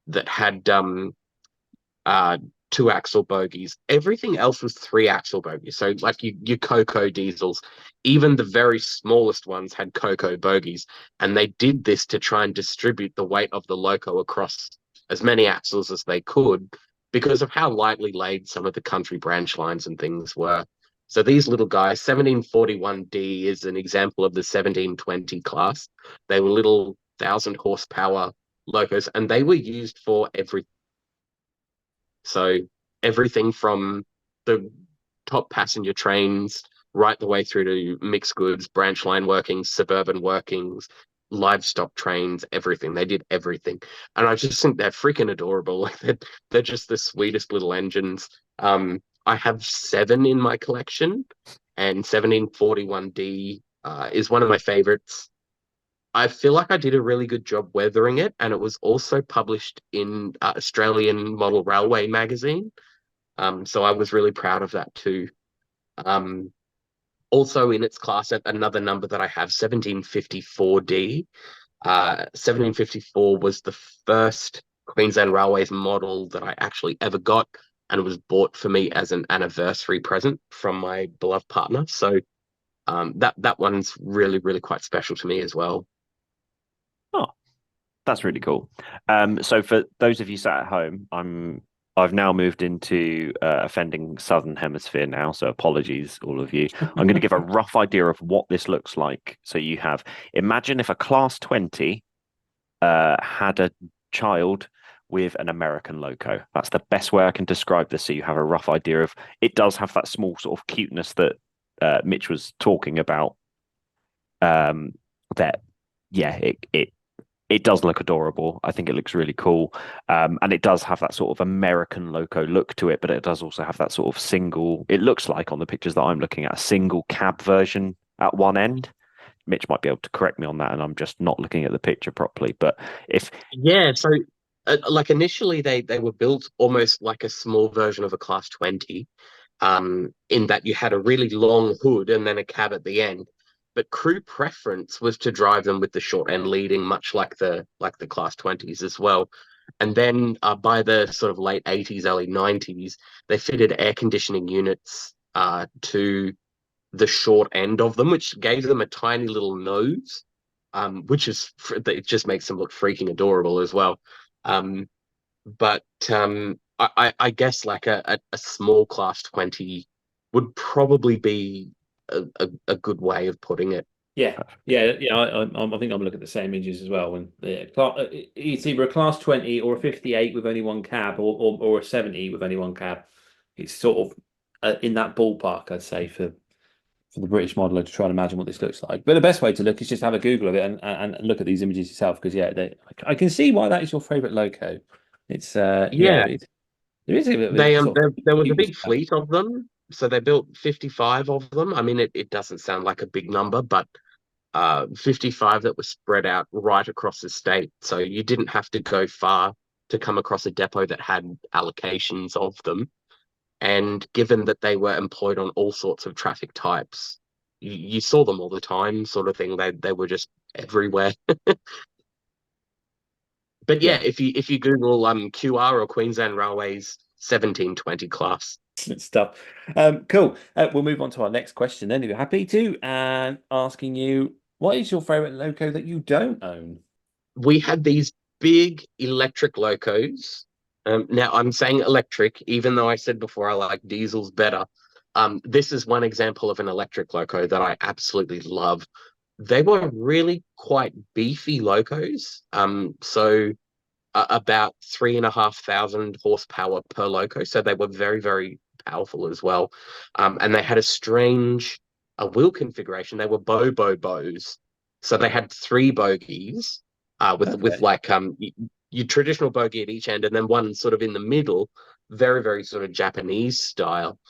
that had uh two axle bogies. Everything else was three axle bogies. So like your Coco diesels, even the very smallest ones had Coco bogies, and they did this to try and distribute the weight of the loco across as many axles as they could because of how lightly laid some of the country branch lines and things were. So these little guys, 1741D is an example of the 1720 class. They were little 1,000 horsepower locos, and they were used for everything. So everything from the top passenger trains right the way through to mixed goods, branch line workings, suburban workings, livestock trains, everything. They did everything. And I just think they're freaking adorable. Like they're just the sweetest little engines. I have 7 in my collection, and 1741D is one of my favorites. I feel like I did a really good job weathering it, and it was also published in Australian Model Railway magazine. So I was really proud of that too. Um, Also in its class, another number that I have, 1754D. 1754 was the first Queensland Railways model that I actually ever got, and it was bought for me as an anniversary present from my beloved partner. So that one's really, really quite special to me as well. Oh, that's really cool. So for those of you sat at home, I've now moved into offending Southern Hemisphere now, so apologies, all of you. I'm going to give a rough idea of what this looks like. So you have, imagine if a Class 20 had a child with an American loco. That's the best way I can describe this. So you have a rough idea of, it does have that small sort of cuteness that Mitch was talking about. That, yeah, it does look adorable. I think it looks really cool. And it does have that sort of American loco look to it, but it does also have that sort of single, it looks like on the pictures that I'm looking at, a single cab version at one end. Mitch might be able to correct me on that, and I'm just not looking at the picture properly. But if So like initially they were built almost like a small version of a Class 20, in that you had a really long hood and then a cab at the end. But crew preference was to drive them with the short end leading, much like the Class 20s as well. And then by the sort of late 80s, early 90s, they fitted air conditioning units to the short end of them, which gave them a tiny little nose, which is it just makes them look freaking adorable as well. But I guess like a small Class 20 would probably be a good way of putting it. Yeah. I think I'm looking at the same images as well. When it's either a Class 20 or a 58 with only one cab, or a 70 with only one cab. It's sort of in that ballpark, I'd say, for the British modeler to try and imagine what this looks like. But the best way to look is just have a Google of it and look at these images yourself, because I can see why that is your favorite loco. It's there is a bit of there was a big fleet of them, so they built 55 of them. I mean, it doesn't sound like a big number, but 55 that were spread out right across the state, so you didn't have to go far to come across a depot that had allocations of them. And given that they were employed on all sorts of traffic types, you saw them all the time, sort of thing. They were just everywhere. But yeah, if you Google QR or Queensland Railways 1720 class. Stuff. Cool. We'll move on to our next question then, if you're happy to, and asking you, what is your favorite loco that you don't own? We had these big electric locos. Now I'm saying electric, even though I said before I like diesels better. This is one example of an electric loco that I absolutely love. They were really quite beefy locos. So about 3,500 horsepower per loco. So they were very, very powerful as well. And they had a strange wheel configuration. They were bows. So they had 3 bogies with like your traditional bogey at each end, and then one sort of in the middle, very, very sort of Japanese style.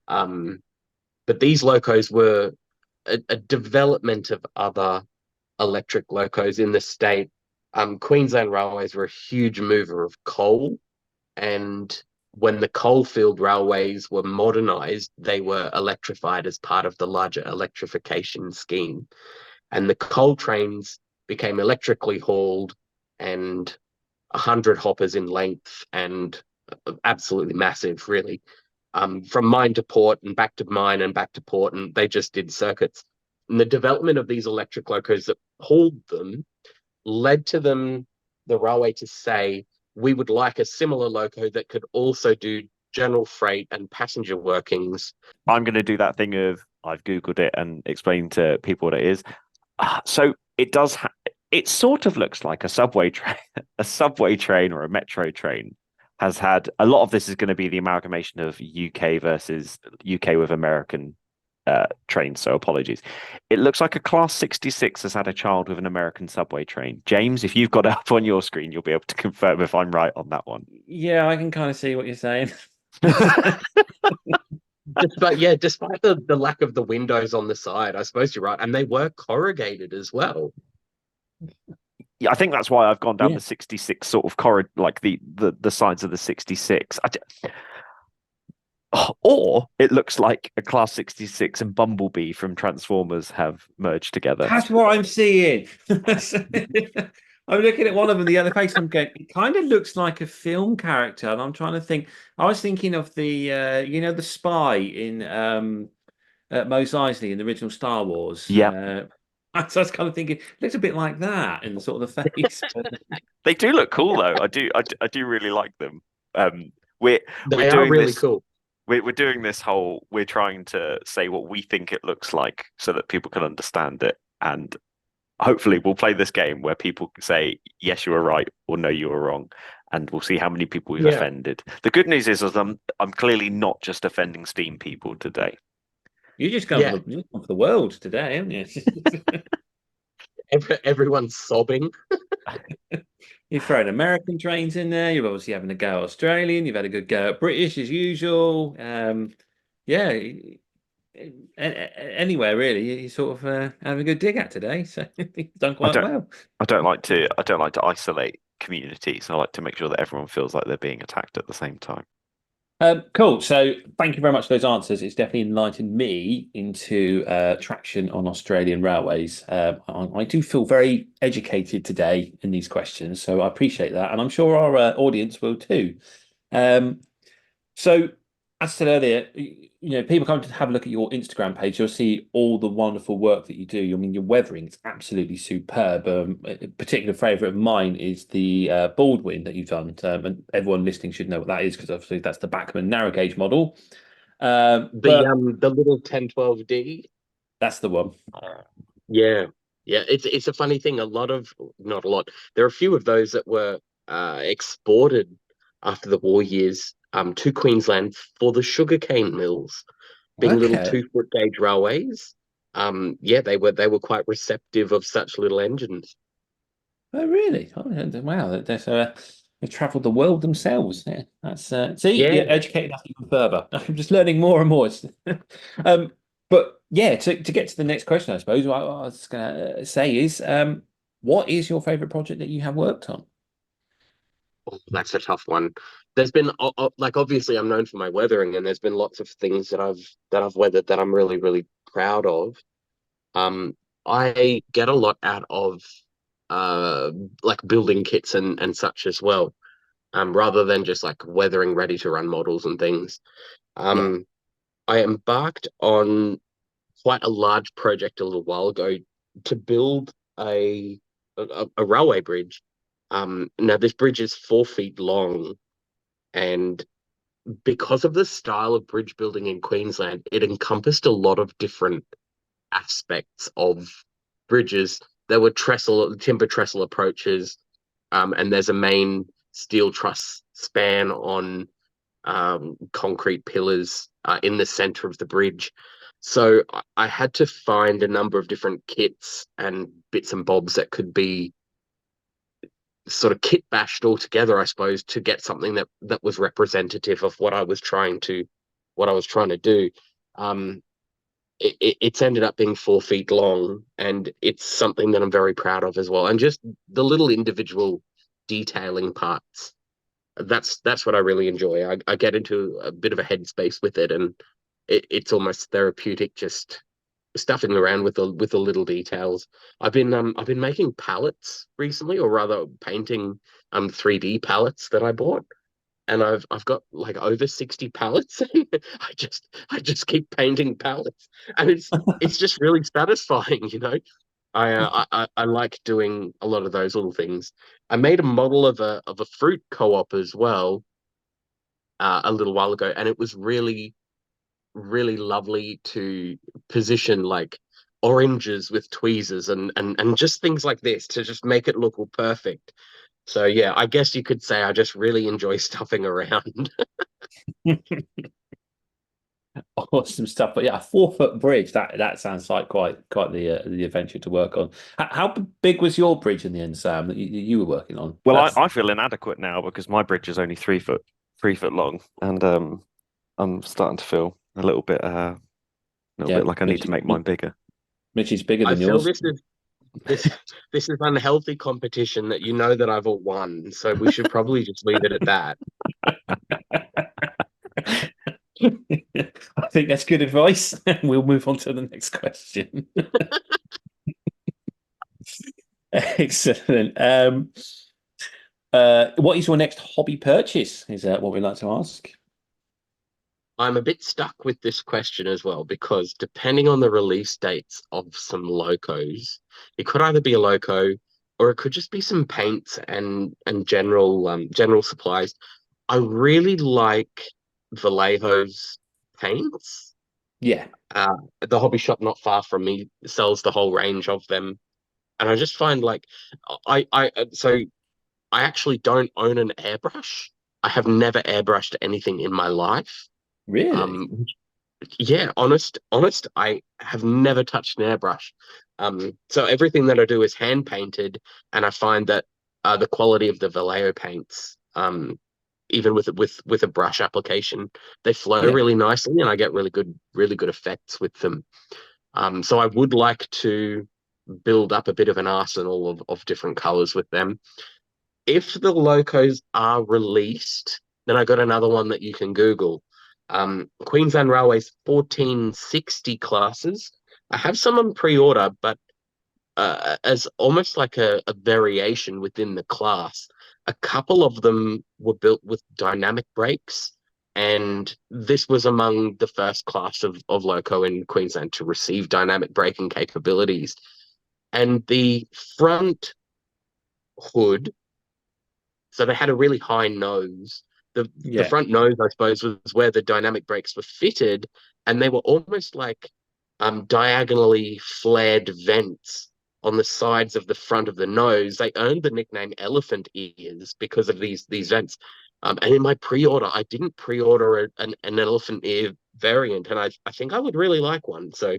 But these locos were a development of other electric locos in the state. Queensland Railways were a huge mover of coal, and when the coalfield railways were modernised, they were electrified as part of the larger electrification scheme. And the coal trains became electrically hauled and 100 hoppers in length and absolutely massive, really. From mine to port and back to mine and back to port, and they just did circuits. And the development of these electric locos that hauled them led to the railway to say, we would like a similar loco that could also do general freight and passenger workings. I'm going to do that thing of I've Googled it and explained to people what it is. So it does. It sort of looks like a subway train, a subway train or a metro train has had a lot of this is going to be the amalgamation of UK versus UK with American trains. So apologies. It looks like a Class 66 has had a child with an American subway train. James, if you've got it up on your screen, you'll be able to confirm if I'm right on that one. Yeah, I can kind of see what you're saying. Despite the lack of the windows on the side, I suppose you're right. And they were corrugated as well. Yeah, I think that's why I've gone down Yeah. the 66 sort of corridor, like the sides of the 66. Or it looks like a Class 66 and Bumblebee from Transformers have merged together. That's what I'm seeing. I'm looking at one of them, the other face. I'm going, it kind of looks like a film character, and I'm trying to think. I was thinking of the, the spy in Mos Eisley in the original Star Wars. Yeah. So I was kind of thinking, looks a bit like that in the sort of the face. They do look cool though. I do really like them. We're They are doing really this, cool. We're doing this whole. We're trying to say what we think it looks like so that people can understand it, and hopefully we'll play this game where people say yes, you were right, or no, you were wrong, and we'll see how many people we've offended. The good news is I'm clearly not just offending Steam people today. You just come for the world today, haven't you? Everyone's sobbing. You've thrown American trains in there. You're obviously having a go at Australian. You've had a good go at British as usual. Anywhere really, you sort of having a good dig at today. So you've done quite well. I don't like to isolate communities. I like to make sure that everyone feels like they're being attacked at the same time. Cool. So thank you very much for those answers. It's definitely enlightened me into traction on Australian railways. I do feel very educated today in these questions, so I appreciate that, and I'm sure our audience will too. So, as I said earlier, people come to have a look at your Instagram page. You'll see all the wonderful work that you do. I mean, your weathering is absolutely superb. A particular favourite of mine is the Baldwin that you've done, and everyone listening should know what that is because obviously that's the Bachmann narrow gauge model. The little 1012D. That's the one. Yeah. It's a funny thing. Not a lot. There are a few of those that were exported after the war years to Queensland for the sugarcane mills, being little 2-foot gauge railways. They were quite receptive of such little engines. Oh, really? Oh, wow! They've travelled the world themselves. Yeah, that's you're educating us even further. I'm just learning more and more. But yeah, to get to the next question, I suppose what I was going to say is, what is your favourite project that you have worked on? Oh, that's a tough one. There's been obviously I'm known for my weathering, and there's been lots of things that I've weathered that I'm really, really proud of. I get a lot out of building kits and such as well, rather than just like weathering ready to run models and things. I embarked on quite a large project a little while ago to build a railway bridge. Now this bridge is 4 feet long, and because of the style of bridge building in Queensland, it encompassed a lot of different aspects of bridges. There were timber trestle approaches, and there's a main steel truss span on concrete pillars in the center of the bridge. So I had to find a number of different kits and bits and bobs that could be sort of kit bashed all together, I suppose, to get something that was representative of what I was trying to what I was trying to do. Um, it's ended up being 4 feet long, and it's something that I'm very proud of as well. And just the little individual detailing parts. That's what I really enjoy. I get into a bit of a headspace with it, and it's almost therapeutic just stuffing around with the little details. I've been making palettes recently, or rather painting 3D palettes that I bought, and I've got like over 60 palettes. I just keep painting palettes, and it's just really satisfying, you know. I like doing a lot of those little things. I made a model of a fruit co-op as well a little while ago, and it was really lovely to position like oranges with tweezers and just things like this to just make it look all perfect. So yeah, I guess you could say I just really enjoy stuffing around. Awesome stuff. But yeah, a 4 foot bridge, that sounds like quite the adventure to work on. How big was your bridge in the end, Sam, that you were working on? Well, That's- I feel inadequate now because my bridge is only 3 foot long, and I'm starting to feel a little yeah, bit like I need to make mine bigger. Mitch is bigger I than feel yours. this this is unhealthy competition that you know that I've all won, so we should probably just leave it at that. I think that's good advice. We'll move on to the next question. Excellent. What is your next hobby purchase? Is that what we'd like to ask? I'm a bit stuck with this question as well because depending on the release dates of some locos, it could either be a loco or it could just be some paints and general supplies. I really like Vallejo's paints. Yeah. The hobby shop not far from me sells the whole range of them, and I just find like so I actually don't own an airbrush. I have never airbrushed anything in my life. Really? Um, yeah, honest, I have never touched an airbrush. So everything that I do is hand painted, and I find that the quality of the Vallejo paints, even with a brush application, they flow Yeah. really nicely, and I get really good effects with them. So I would like to build up a bit of an arsenal of different colors with them. If the locos are released, then I got another one that you can Google. Queensland Railway's 1460 classes. I have some on pre-order, but as almost like a variation within the class, a couple of them were built with dynamic brakes, and this was among the first class of loco in Queensland to receive dynamic braking capabilities. And the front hood, so they had a really high nose. The Yeah. front nose, I suppose, was where the dynamic brakes were fitted, and they were almost like diagonally flared vents on the sides of the front of the nose. They earned the nickname elephant ears because of these vents. And in my pre-order, I didn't pre-order an elephant ear variant, and I think I would really like one. So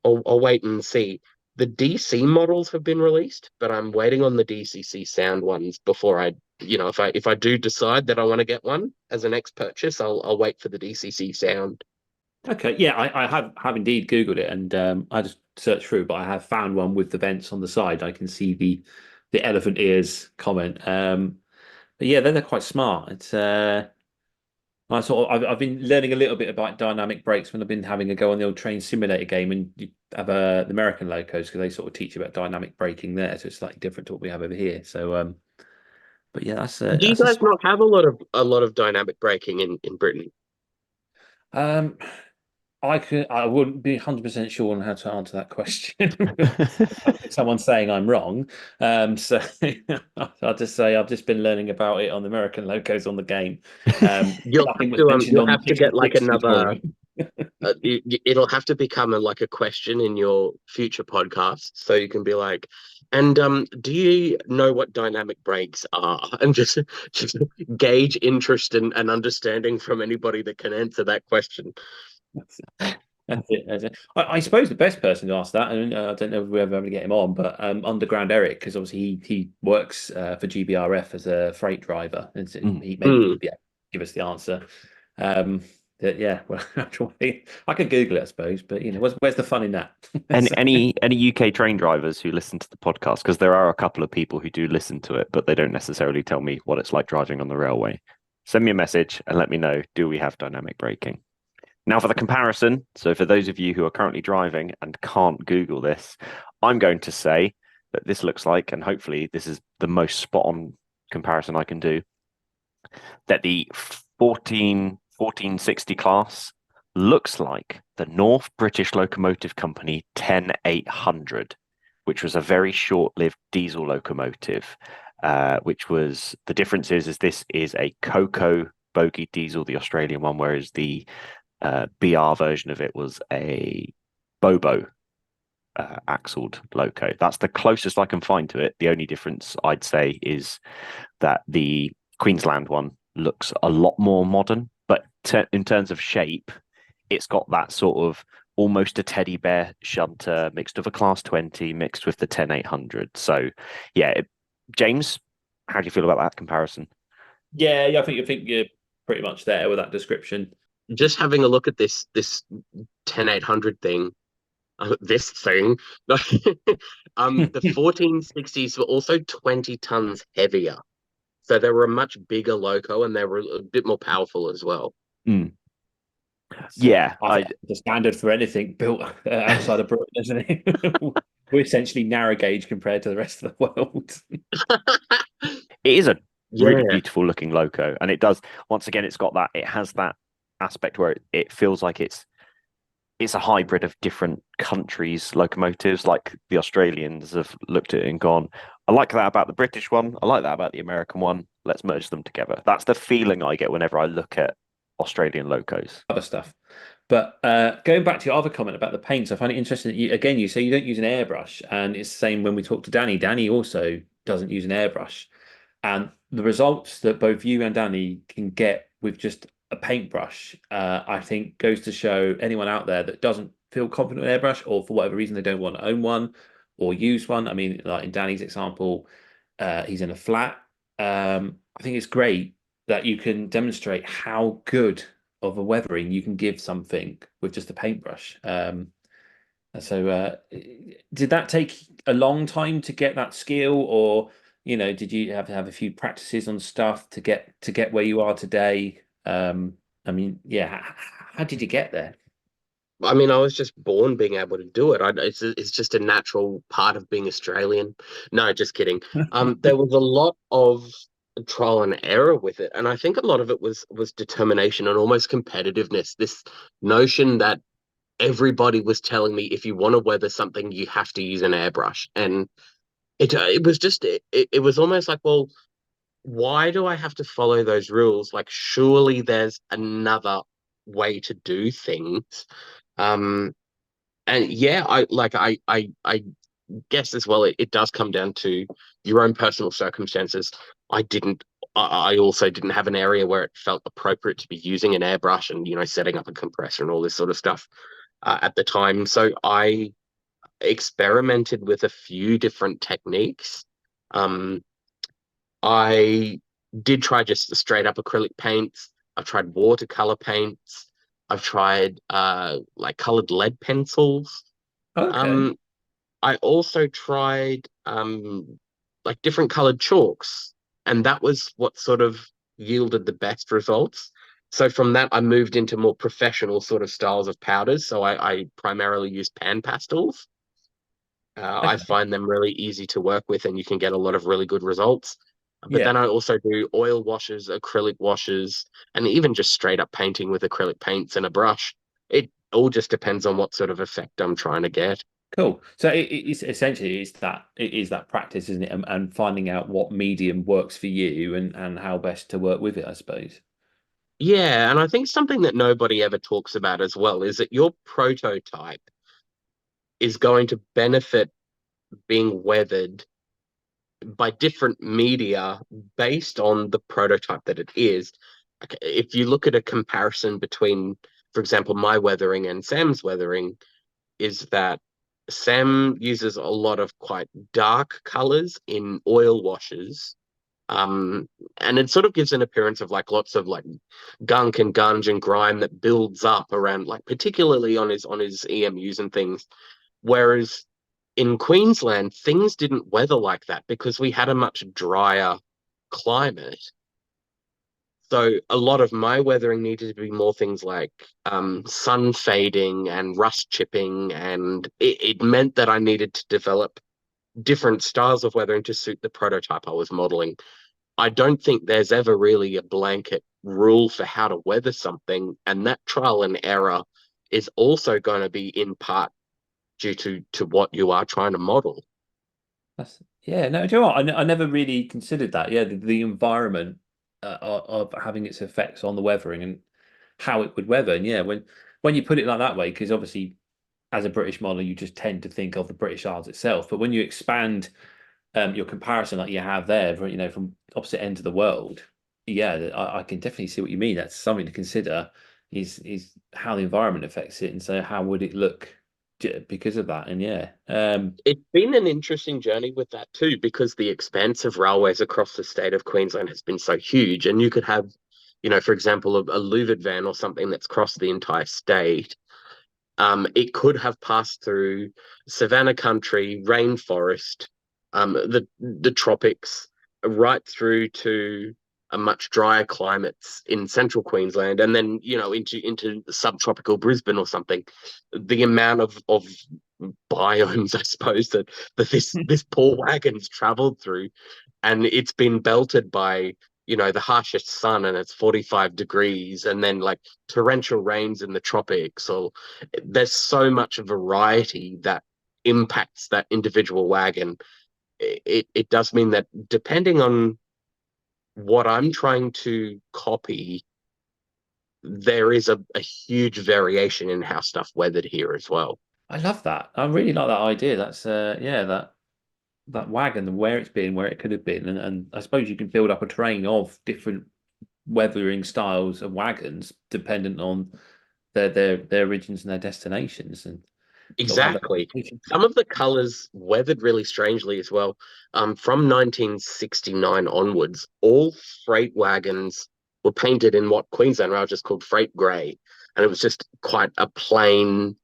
I'll wait and see. The DC models have been released, but I'm waiting on the DCC sound ones before if I do decide that I want to get one as a next purchase, I'll wait for the DCC sound. Okay. Yeah, I have indeed Googled it, and I just searched through, but I have found one with the vents on the side. I can see the elephant ears comment. But yeah, they're quite smart. It's I've been learning a little bit about dynamic brakes when I've been having a go on the old train simulator game, and you have the American locos because they sort of teach you about dynamic braking there, so it's slightly different to what we have over here. So, but yeah, Do you that's a guys smart. not have a lot of dynamic braking in Britain? Um, I wouldn't be 100% sure on how to answer that question. Someone saying I'm wrong. So I'll just say I've just been learning about it on the American locos on the game. Nothing was mentioned You'll on have to get like 66 another. tutorial. It'll have to become like a question in your future podcast, so you can be like, and do you know what dynamic brakes are? And just gauge interest and understanding from anybody that can answer that question. That's it. That's it. I suppose the best person to ask that, and I don't know if we're ever going to get him on, but Underground Eric, because obviously he works for GBRF as a freight driver, and so he maybe Mm. would be able to give us the answer. Yeah, well, I could Google it, I suppose, but where's the fun in that? And any UK train drivers who listen to the podcast, because there are a couple of people who do listen to it, but they don't necessarily tell me what it's like driving on the railway. Send me a message and let me know, do we have dynamic braking? Now for the comparison, so for those of you who are currently driving and can't Google this, I'm going to say that this looks like, and hopefully this is the most spot on comparison I can do, that the 1460 class looks like the North British Locomotive Company 10800, which was a very short-lived diesel locomotive, which was, the difference is this is a Coco bogie diesel, the Australian one, whereas the BR version of it was a Bobo axled loco. That's the closest I can find to it. The only difference I'd say is that the Queensland one looks a lot more modern, but in terms of shape, it's got that sort of almost a teddy bear shunter mixed with a Class 20 mixed with the 10800. So yeah, James, how do you feel about that comparison? Yeah, I think you're pretty much there with that description. Just having a look at this 10800 thing, this thing, the 1460s were also 20 tons heavier. So they were a much bigger loco and they were a bit more powerful as well. Mm. Yeah, I think the standard for anything built outside of Britain, isn't it? We're essentially narrow gauge compared to the rest of the world. It is a really beautiful looking loco, and it does, once again, it has that aspect where it feels like it's a hybrid of different countries' locomotives. Like the Australians have looked at it and gone, I like that about the British one, I like that about the American one, let's merge them together. That's the feeling I get whenever I look at Australian locos. Other stuff. But going back to your other comment about the paints, I find it interesting that you say you don't use an airbrush, and it's the same when we talk to Danny. Danny also doesn't use an airbrush, and the results that both you and Danny can get with just a paintbrush, I think, goes to show anyone out there that doesn't feel confident with airbrush, or for whatever reason they don't want to own one or use one. I mean, like in Danny's example, he's in a flat. I think it's great that you can demonstrate how good of a weathering you can give something with just a paintbrush. So did that take a long time to get that skill, or did you have to have a few practices on stuff to get where you are today? I mean, yeah, how did you get there? I mean, I was just born being able to do it. It's just a natural part of being Australian. No, just kidding. There was a lot of trial and error with it, and I think a lot of it was determination and almost competitiveness. This notion that everybody was telling me, if you want to weather something, you have to use an airbrush, and it was just it was almost like, well, why do I have to follow those rules? Like, surely there's another way to do things. And yeah, I guess as well, it does come down to your own personal circumstances. I also didn't have an area where it felt appropriate to be using an airbrush and setting up a compressor and all this sort of stuff at the time. So I experimented with a few different techniques. I did try just straight up acrylic paints. I've tried watercolor paints. I've tried like colored lead pencils. Okay. I also tried like different colored chalks, and that was what sort of yielded the best results. So from that, I moved into more professional sort of styles of powders. So I primarily use pan pastels. I find them really easy to work with, and you can get a lot of really good results. But Yeah. then I also do oil washes, acrylic washes, and even just straight up painting with acrylic paints and a brush. It all just depends on what sort of effect I'm trying to get. Cool. So it's essentially it is that practice, isn't it? And finding out what medium works for you and how best to work with it, I suppose. Yeah, and I think something that nobody ever talks about as well is that your prototype is going to benefit being weathered by different media based on the prototype that it is. If you look at a comparison between, for example, my weathering and Sam's weathering, is that Sam uses a lot of quite dark colors in oil washes, And it sort of gives an appearance of like lots of like gunk and gunge and grime that builds up around, like particularly on his EMUs and things. Whereas in Queensland, things didn't weather like that because we had a much drier climate. So a lot of my weathering needed to be more things like sun fading and rust chipping, and it meant that I needed to develop different styles of weathering to suit the prototype I was modeling. I don't think there's ever really a blanket rule for how to weather something, and that trial and error is also going to be in part due to what you are trying to model. Yeah, no, do you know what? I never really considered that. Yeah, the environment of having its effects on the weathering and how it would weather. And yeah, when you put it like that way, because obviously as a British model, you just tend to think of the British Isles itself. But when you expand your comparison like you have there, from opposite ends of the world, yeah, I can definitely see what you mean. That's something to consider. Is how the environment affects it, and so how would it look because of that? And yeah, It's been an interesting journey with that too, because the expanse of railways across the state of Queensland has been so huge. And you could have, for example, a louvered van or something that's crossed the entire state. It could have passed through savanna country, rainforest, the tropics, right through to a much drier climates in central Queensland, and then into subtropical Brisbane or something. The amount of biomes, I suppose, that this poor wagon's travelled through, and it's been belted by the harshest sun, and it's 45 degrees, and then like torrential rains in the tropics. Or there's so much variety that impacts that individual wagon. It does mean that depending on what I'm trying to copy, there is a huge variation in how stuff weathered here as well. I love that. I really like that idea. That's yeah, that wagon and where it's been, where it could have been, and I suppose you can build up a train of different weathering styles of wagons dependent on their origins and their destinations, and sort of have Exactly. that. Some of the colors weathered really strangely as well. From 1969 onwards, all freight wagons were painted in what Queensland Rail just called freight grey, and it was just quite a plain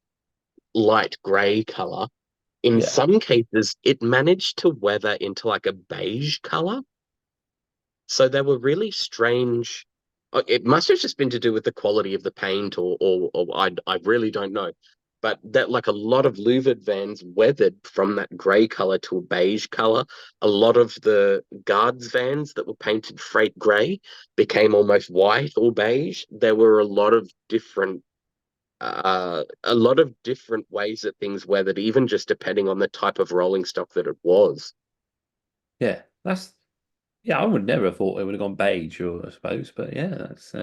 light grey color. In Yeah. some cases, it managed to weather into like a beige color. So they were really strange. It must have just been to do with the quality of the paint, or I really don't know. But that, like, a lot of louvered vans weathered from that grey color to a beige color. A lot of the guards vans that were painted freight grey became almost white or beige. There were a lot of different ways that things weathered, even just depending on the type of rolling stock that it was. Yeah, I would never have thought it would have gone beige, or I suppose, but yeah, that's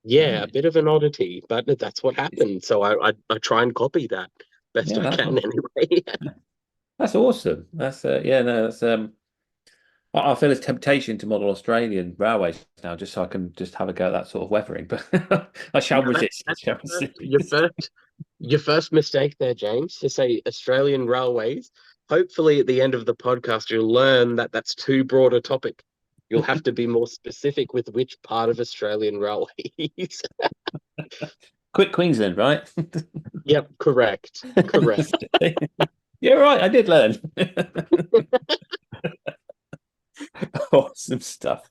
Yeah, a bit of an oddity, but that's what it's- happened. So I try and copy that best yeah, I can anyway. that's awesome. That's yeah, no, that's I feel it's temptation to model Australian railways now, just so I can just have a go at that sort of weathering, but I shall Now resist. that's Shall your resist. first, your first your first mistake there, James, to say Australian railways. Hopefully, at the end of the podcast, you'll learn that that's too broad a topic. You'll have to be more specific with which part of Australian railways. Quit Queensland, right? Yep, correct. Correct. You're right. I did learn. Awesome stuff.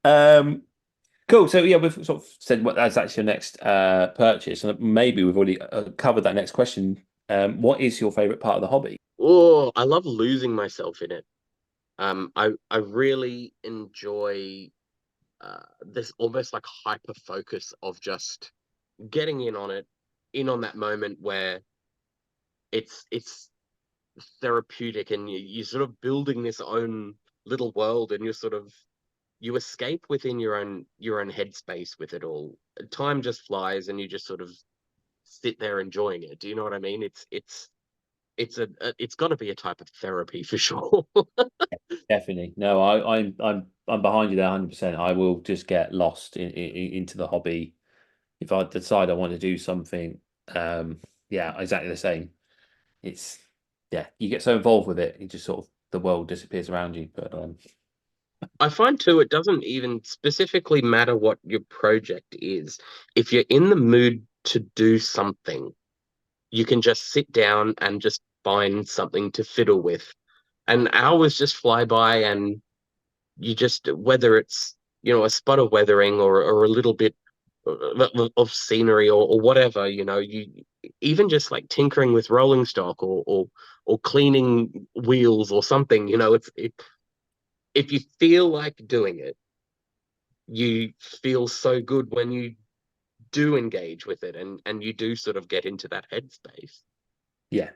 Cool. So yeah, we've sort of said what that's actually your next purchase, and maybe we've already covered that next question. What is your favorite part of the hobby? Oh, I love losing myself in it. I really enjoy this almost like hyper focus of just getting in on it, in on that moment where it's therapeutic, and you're sort of building this own little world, and you escape within your own headspace with it all. Time just flies, and you just sort of sit there enjoying it. Do you know what I mean? It's got to be a type of therapy for sure. Definitely. No, I'm behind you there 100%. I will just get lost into the hobby if I decide I want to do something. Yeah, exactly the same. It's yeah, you get so involved with it, it just sort of the world disappears around you. But I find too, it doesn't even specifically matter what your project is. If you're in the mood to do something, you can just sit down and just find something to fiddle with. And hours just fly by, and you just, whether it's, a spot of weathering or a little bit of scenery or whatever, you even just like tinkering with rolling stock or cleaning wheels or something, if you feel like doing it, you feel so good when you do engage with it and you do sort of get into that headspace. Yeah.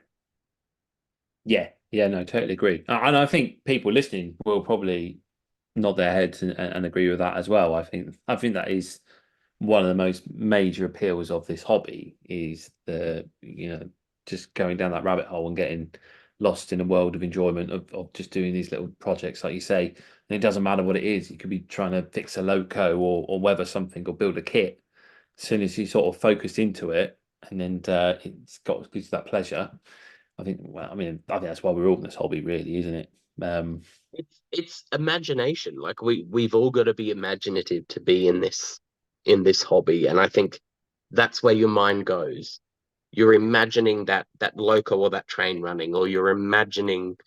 Yeah, no, totally agree. And I think people listening will probably nod their heads and agree with that as well. I think that is one of the most major appeals of this hobby is just going down that rabbit hole and getting lost in a world of enjoyment of just doing these little projects, like you say. And it doesn't matter what it is. You could be trying to fix a loco or weather something or build a kit. As soon as you sort of focused into it, and then gives you that pleasure. I think that's why we're all in this hobby, really, isn't it? It's imagination. Like we've all got to be imaginative to be in this hobby, and I think that's where your mind goes. You're imagining that loco or that train running, or you're imagining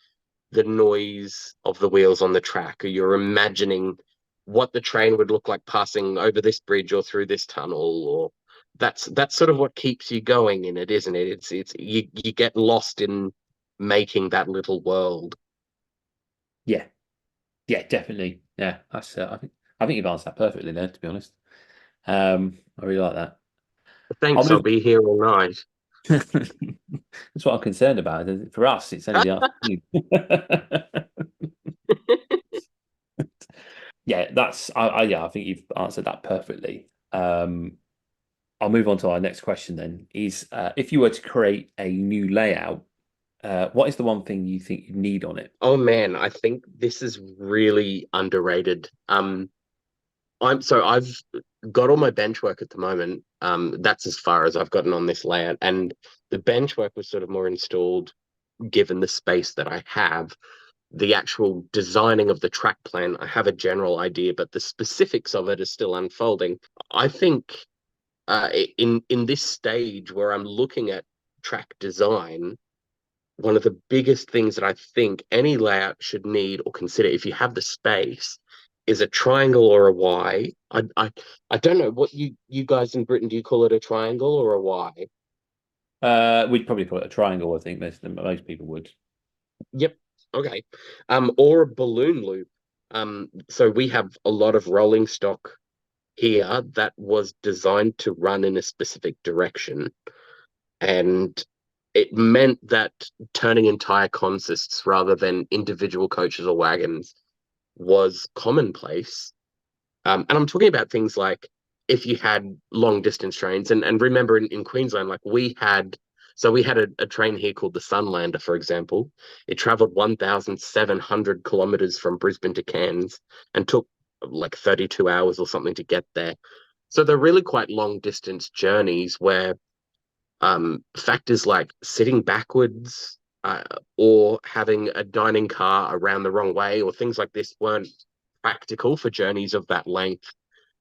the noise of the wheels on the track, or you're imagining what the train would look like passing over this bridge or through this tunnel, or that's sort of what keeps you going in it, isn't it? It's you get lost in making that little world. Yeah, yeah, definitely. Yeah, that's. I think you've answered that perfectly there. To be honest, I really like that. I'll Thanks, I'll move. be here all night. That's what I'm concerned about. For us, it's only the afternoon. Yeah, yeah, I think you've answered that perfectly. I'll move on to our next question then. Is if you were to create a new layout, what is the one thing you think you need on it? Oh man, I think this is really underrated. I've got all my bench work at the moment. That's as far as I've gotten on this layout, and the bench work was sort of more installed given the space that I have. The actual designing of the track plan, I have a general idea, but the specifics of it is still unfolding. I think in this stage where I'm looking at track design, one of the biggest things that I think any layout should need or consider if you have the space is a triangle or a Y. I don't know what you guys in Britain, do you call it a triangle or a Y? We'd probably call it a triangle. I think most people would. Yep. Okay. Or a balloon loop. So we have a lot of rolling stock here that was designed to run in a specific direction. And it meant that turning entire consists rather than individual coaches or wagons was commonplace. And I'm talking about things like if you had long distance trains, and remember in Queensland, like we had a train here called the Sunlander, for example. It traveled 1,700 kilometers from Brisbane to Cairns and took like 32 hours or something to get there. So they're really quite long distance journeys where factors like sitting backwards or having a dining car around the wrong way or things like this weren't practical for journeys of that length.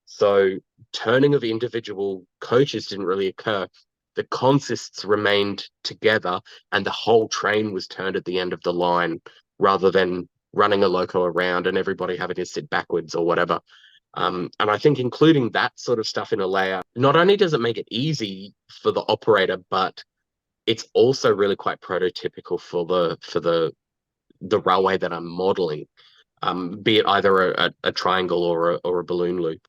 So turning of individual coaches didn't really occur. The consists remained together and the whole train was turned at the end of the line rather than running a loco around and everybody having to sit backwards or whatever. And I think including that sort of stuff in a layout, not only does it make it easy for the operator, but it's also really quite prototypical for the railway that I'm modeling, be it either a triangle or a balloon loop.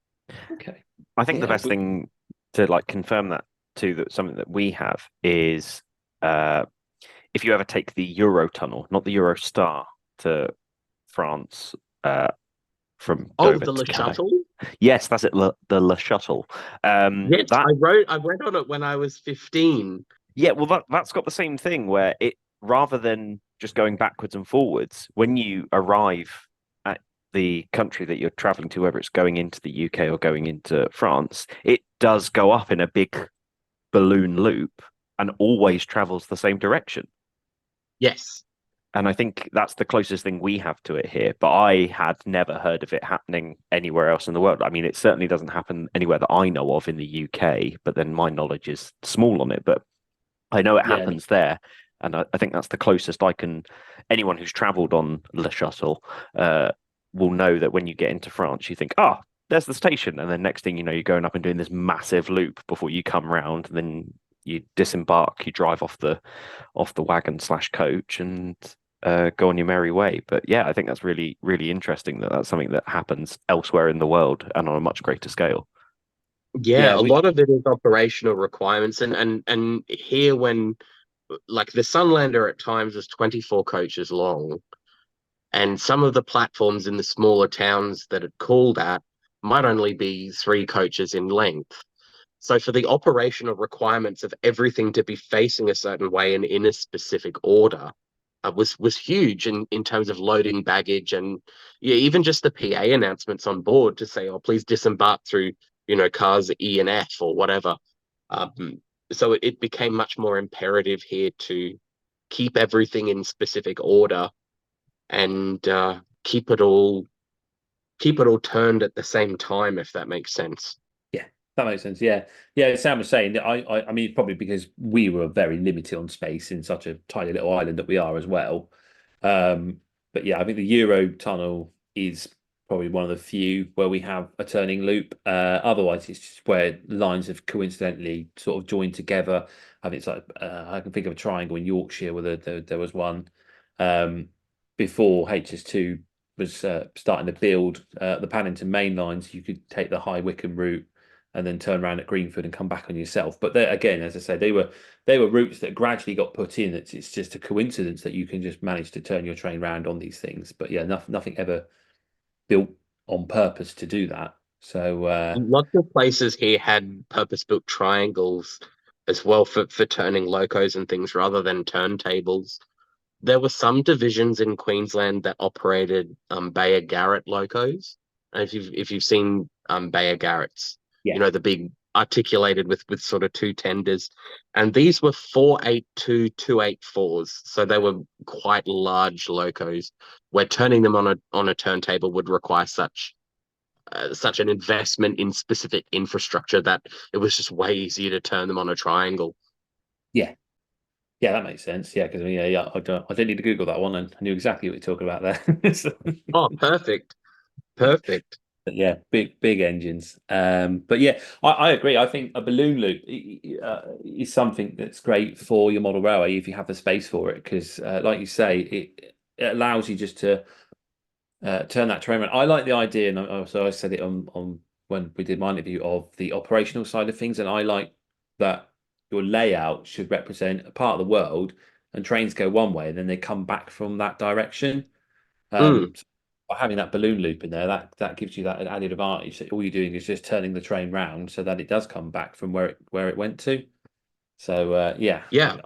Okay. I think the Yeah, best thing to like confirm that too, that something that we have is if you ever take the Eurotunnel, not the Eurostar, to France from Oh, Dover the to Le Calais. Shuttle? Yes, that's it, the Le Shuttle. Yes, That I read on it when I was 15. Yeah, well, that's got the same thing where it rather than just going backwards and forwards, when you arrive at the country that you're traveling to, whether it's going into the UK or going into France, it does go up in a big balloon loop and always travels the same direction. Yes. And I think that's the closest thing we have to it here. But I had never heard of it happening anywhere else in the world. I mean, it certainly doesn't happen anywhere that I know of in the UK, but then my knowledge is small on it. But I know it Yeah. happens there. And I think that's the closest I can. Anyone who's traveled on Le Shuttle will know that when you get into France, you think, oh, there's the station. And then next thing you know, you're going up and doing this massive loop before you come round. And then you disembark, you drive off the wagon/coach and go on your merry way. But yeah, I think that's really, really interesting that that's something that happens elsewhere in the world and on a much greater scale. Yeah, Yeah, a lot of it is operational requirements, and here when like the Sunlander at times was 24 coaches long, and some of the platforms in the smaller towns that it called at might only be 3 coaches in length. So for the operational requirements of everything to be facing a certain way and in a specific order, was huge in terms of loading baggage and yeah, even just the PA announcements on board to say, "Oh, please disembark through cars E and F or whatever." Um, so it became much more imperative here to keep everything in specific order and keep it all turned at the same time, if that makes sense. Yeah, that makes sense. Yeah, yeah. Sam was saying that I mean, probably because we were very limited on space in such a tiny little island that we are as well. But yeah, I think the Euro tunnel is probably one of the few where we have a turning loop. Otherwise, it's just where lines have coincidentally sort of joined together. I think it's like I can think of a triangle in Yorkshire where there was one before HS2 was starting to build the Paddington main lines. You could take the High Wycombe route and then turn around at Greenford and come back on yourself. But again, as I say, they were routes that gradually got put in. It's just a coincidence that you can just manage to turn your train around on these things. But yeah, nothing ever built on purpose to do that. So Lots of places here had purpose-built triangles as well for turning locos and things rather than turntables. There were some divisions in Queensland that operated Bayer Garrett locos. And if you've seen Bayer Garrett's, yeah, the big articulated with sort of 2 tenders, and these were 482 284s, so they were quite large locos. Where turning them on a turntable would require such an investment in specific infrastructure that it was just way easier to turn them on a triangle. yeah. Yeah, that makes sense. Yeah, because yeah, I didn't need to Google that one, and I knew exactly what you're talking about there. Oh, perfect. Perfect. But yeah, big engines. But yeah, I agree. I think a balloon loop is something that's great for your model railway if you have the space for it, because like you say, it allows you just to turn that train around. I like the idea, and so I said it on when we did my interview of the operational side of things, and I like that your layout should represent a part of the world, and trains go one way, and then they come back from that direction. Mm. So by having that balloon loop in there, that gives you that added advantage that all you're doing is just turning the train round so that it does come back from where it went to. So yeah, Yeah.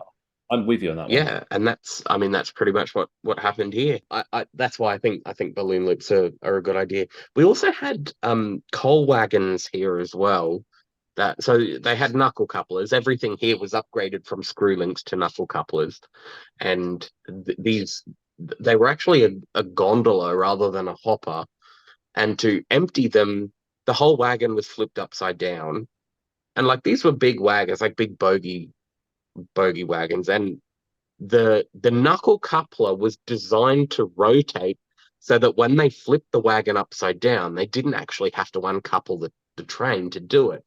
I'm with you on that one. Yeah, and that's pretty much what happened here. I that's why I think balloon loops are a good idea. We also had coal wagons here as well. So they had knuckle couplers. Everything here was upgraded from screw links to knuckle couplers, and these they were actually a gondola rather than a hopper. And to empty them, the whole wagon was flipped upside down. And like these were big wagons, like big bogey wagons, and the knuckle coupler was designed to rotate so that when they flipped the wagon upside down, they didn't actually have to uncouple the train to do it.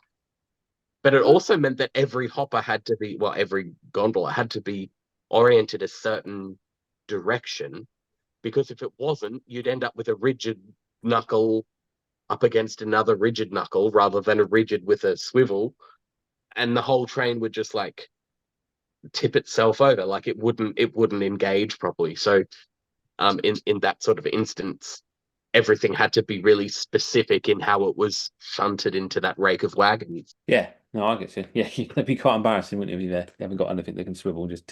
But it also meant that every hopper had to be, well, every gondola had to be oriented a certain direction, because if it wasn't, you'd end up with a rigid knuckle up against another rigid knuckle rather than a rigid with a swivel, and the whole train would just like tip itself over, like it wouldn't engage properly. So in that sort of instance, everything had to be really specific in how it was shunted into that rake of wagons. Yeah, no, I get you. Yeah, that'd be quite embarrassing, wouldn't it? If they haven't got anything that can swivel, just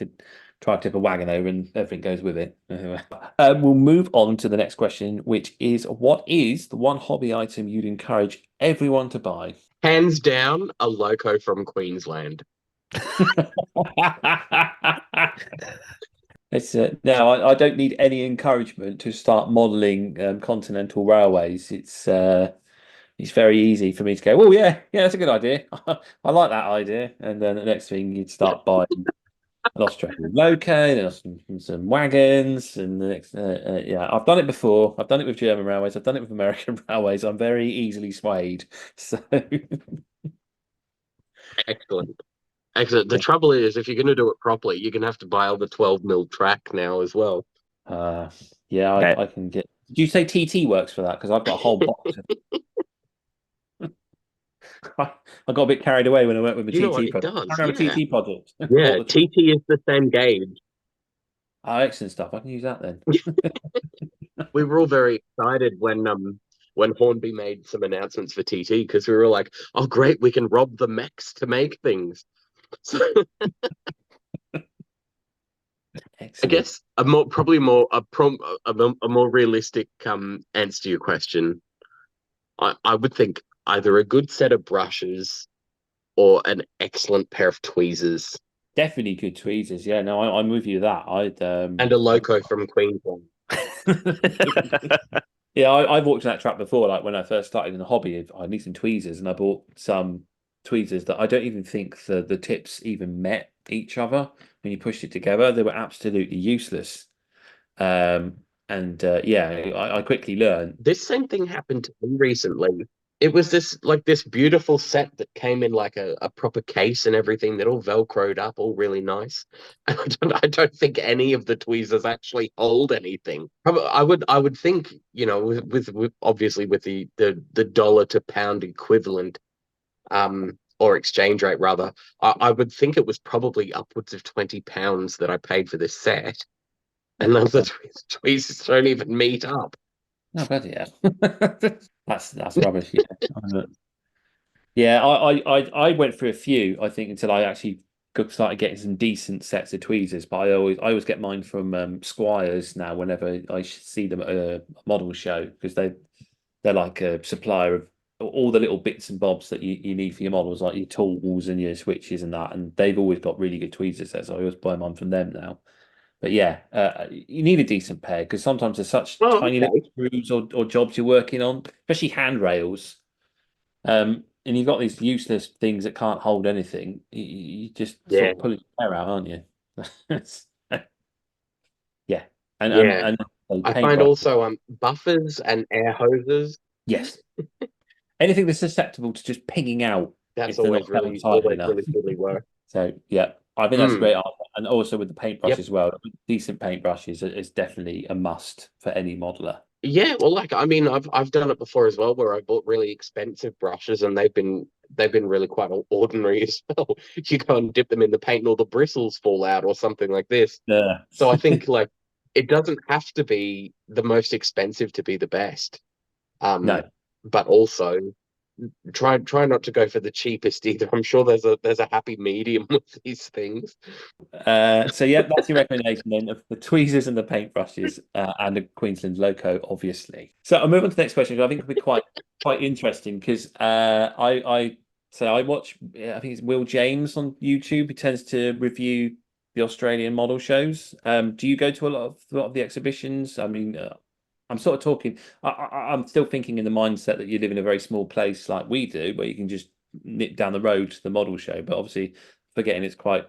try to tip a wagon over and everything goes with it. Anyway. We'll move on to the next question, which is, what is the one hobby item you'd encourage everyone to buy? Hands down, a loco from Queensland. It's no, I don't need any encouragement to start modelling continental railways. It's very easy for me to go, oh yeah, that's a good idea. I like that idea. And then the next thing you'd start buying an Australian loco, then some wagons, and the next yeah, I've done it before. I've done it with German railways. I've done it with American railways. I'm very easily swayed. So Excellent. Excellent. The trouble is, if you're going to do it properly, you're going to have to buy all the 12 mil track now as well. yeah, Okay. I can get. Did you say TT works for that? Because I've got a whole box. I got a bit carried away when I went with the You know what? TT It project. does. I have a Yeah. TT project. Yeah. all the time. TT is the same gauge. Oh, excellent stuff. I can use that then. We were all very excited when Hornby made some announcements for TT because we were like, oh great, we can rob the mechs to make things. So I Excellent. guess a more realistic answer to your question. I would think either a good set of brushes or an excellent pair of tweezers Definitely good tweezers. Yeah, no, I'm with you that. and a loco from Queensland. Yeah, I've walked in that trap before. Like when I first started in the hobby, I need some tweezers, and I bought some tweezers that I don't even think the tips even met each other when you pushed it together. They were absolutely useless. And yeah, I quickly learned. This same thing happened to me recently. It was this beautiful set that came in like a proper case and everything that all velcroed up, all really nice. And I don't think any of the tweezers actually hold anything. I would think, with obviously with the dollar to pound equivalent, or exchange rate rather, I would think it was probably upwards of £20 that I paid for this set. And none of the tweezers don't even meet up. Oh, bloody hell. That's rubbish. Yeah. Yeah, I went through a few, I think, until I actually started getting some decent sets of tweezers. But I always get mine from Squires now whenever I see them at a model show because they're like a supplier of all the little bits and bobs that you need for your models, like your tools and your switches and that. And they've always got really good tweezers there, so I always buy mine from them now. But yeah, you need a decent pair because sometimes there's such Oh, tiny okay. little screws or jobs you're working on, especially handrails. And you've got these useless things that can't hold anything. You just sort Yeah, of pull your hair out, aren't you? Yeah, and yeah. I find paintbrush. also buffers and air hoses. Yes, anything that's susceptible to just pinging out That's if they're not always held really tight always enough. really fiddly work. So yeah, I think that's a Mm, great answer. And also with the paintbrush yep. as well. Decent paintbrush is definitely a must for any modeler. Yeah, well, like I mean, I've done it before as well, where I bought really expensive brushes and they've been really quite ordinary as well. You go and dip them in the paint and all the bristles fall out or something like this. Yeah. So I think like it doesn't have to be the most expensive to be the best. No. But also try not to go for the cheapest either. I'm sure there's a happy medium with these things. So yeah, that's your recommendation then of the tweezers and the paintbrushes and the Queensland loco, obviously. So I'll move on to the next question. I think it'll be quite interesting because I watch I think it's Will James on YouTube. He tends to review the Australian model shows. Do you go to a lot of the exhibitions? I mean, I'm sort of talking. I'm still thinking in the mindset that you live in a very small place like we do, where you can just nip down the road to the model show. But obviously, forgetting it's quite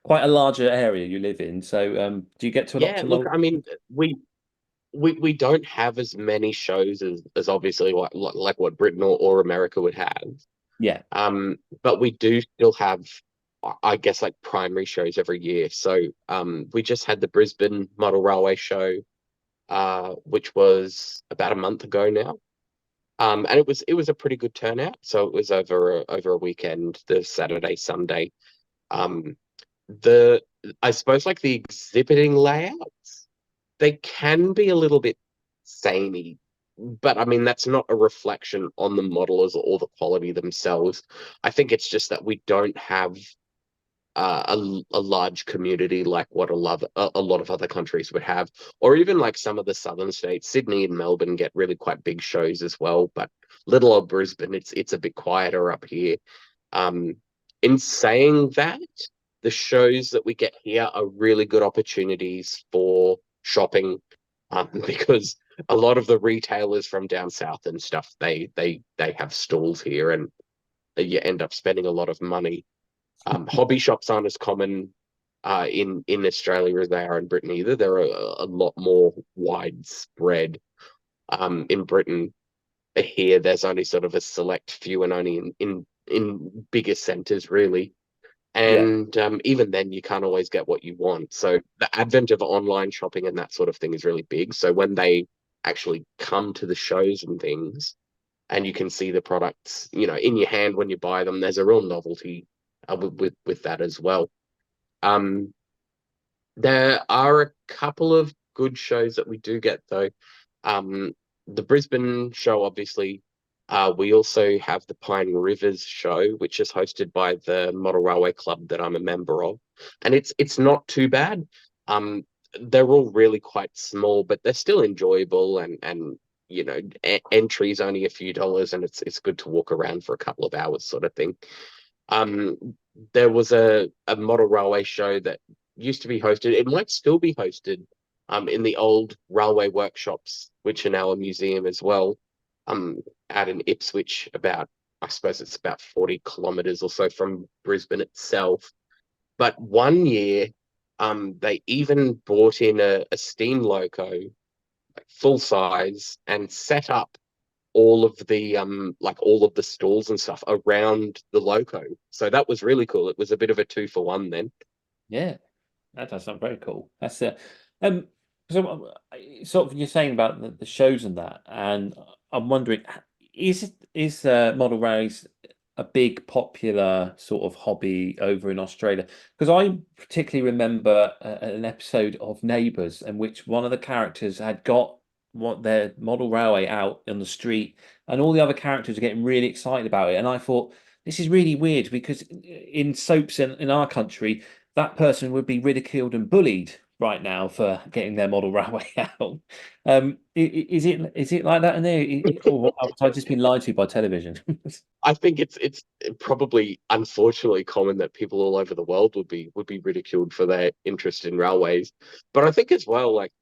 a larger area you live in. So, do you get to a lot Yeah, to look, model? I mean, we don't have as many shows as obviously like what Britain or America would have. Yeah, But we do still have, I guess, like primary shows every year. So we just had the Brisbane Model Railway show, which was about a month ago now. And it was a pretty good turnout. So it was over a weekend, the Saturday, Sunday. Um, the I suppose like the exhibiting layouts, they can be a little bit samey, but I mean that's not a reflection on the modelers or the quality themselves. I think it's just that we don't have a large community like what a lot of other countries would have, or even like some of the southern states. Sydney and Melbourne get really quite big shows as well, but little old Brisbane, it's a bit quieter up here. In saying that, the shows that we get here are really good opportunities for shopping, because a lot of the retailers from down south and stuff, they have stalls here, and you end up spending a lot of money. Hobby shops aren't as common in Australia as they are in Britain either. They're a lot more widespread in Britain. Here, there's only sort of a select few, and only in bigger centres, really. And even then, you can't always get what you want. So the advent of online shopping and that sort of thing is really big. So when they actually come to the shows and things, and you can see the products, in your hand when you buy them, there's a real novelty with that as well. There are a couple of good shows that we do get though. The Brisbane show, obviously. We also have the Pine Rivers show, which is hosted by the Model Railway Club that I'm a member of, and it's not too bad. They're all really quite small, but they're still enjoyable, and entry's only a few dollars, and it's good to walk around for a couple of hours, sort of thing. Um, there was a model railway show that used to be hosted. It might still be hosted in the old railway workshops, which are now a museum as well, out in Ipswich, I suppose it's about 40 kilometres or so from Brisbane itself. But one year, they even brought in a steam loco, like full size, and set up all of the stalls and stuff around the loco. So that was really cool. It was a bit of a 2-for-1 then. Yeah, that does sound very cool. That's um. So, sort of, you're saying about the shows and that, and I'm wondering, is model race a big popular sort of hobby over in Australia? Because I particularly remember an episode of Neighbours in which one of the characters had got their model railway out on the street, and all the other characters are getting really excited about it. And I thought, this is really weird because in soaps in our country, that person would be ridiculed and bullied right now for getting their model railway out. Is it like that in there, or have I just been lied to by television? I think it's probably unfortunately common that people all over the world would be ridiculed for their interest in railways. But I think as well, like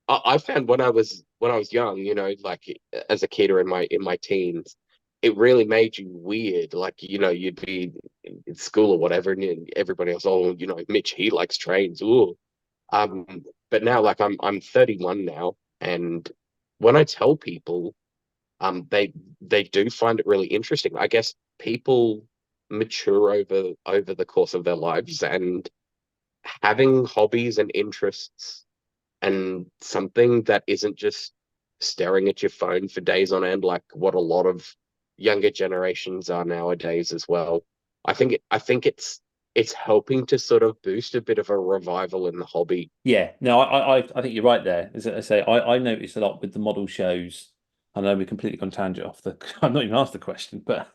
I found when I was young, like as a kid or in my teens, it really made you weird. Like, you'd be in school or whatever, and everybody else, oh, Mitch, he likes trains. Ooh. Um, but now, like, I'm 31 now, and when I tell people, they do find it really interesting. I guess people mature over the course of their lives, and having hobbies and interests and something that isn't just staring at your phone for days on end, like what a lot of younger generations are nowadays as well. I think it's helping to sort of boost a bit of a revival in the hobby. Yeah, no, I think you're right there. As I say, I noticed a lot with the model shows. I know we completely gone tangent off the. I'm not even asked the question, but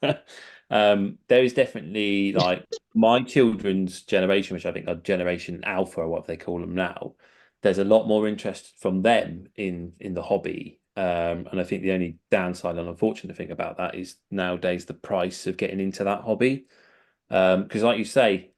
there is definitely like my children's generation, which I think are Generation Alpha or what they call them now. There's a lot more interest from them in the hobby, and I think the only downside and unfortunate thing about that is nowadays the price of getting into that hobby. Because, like you say,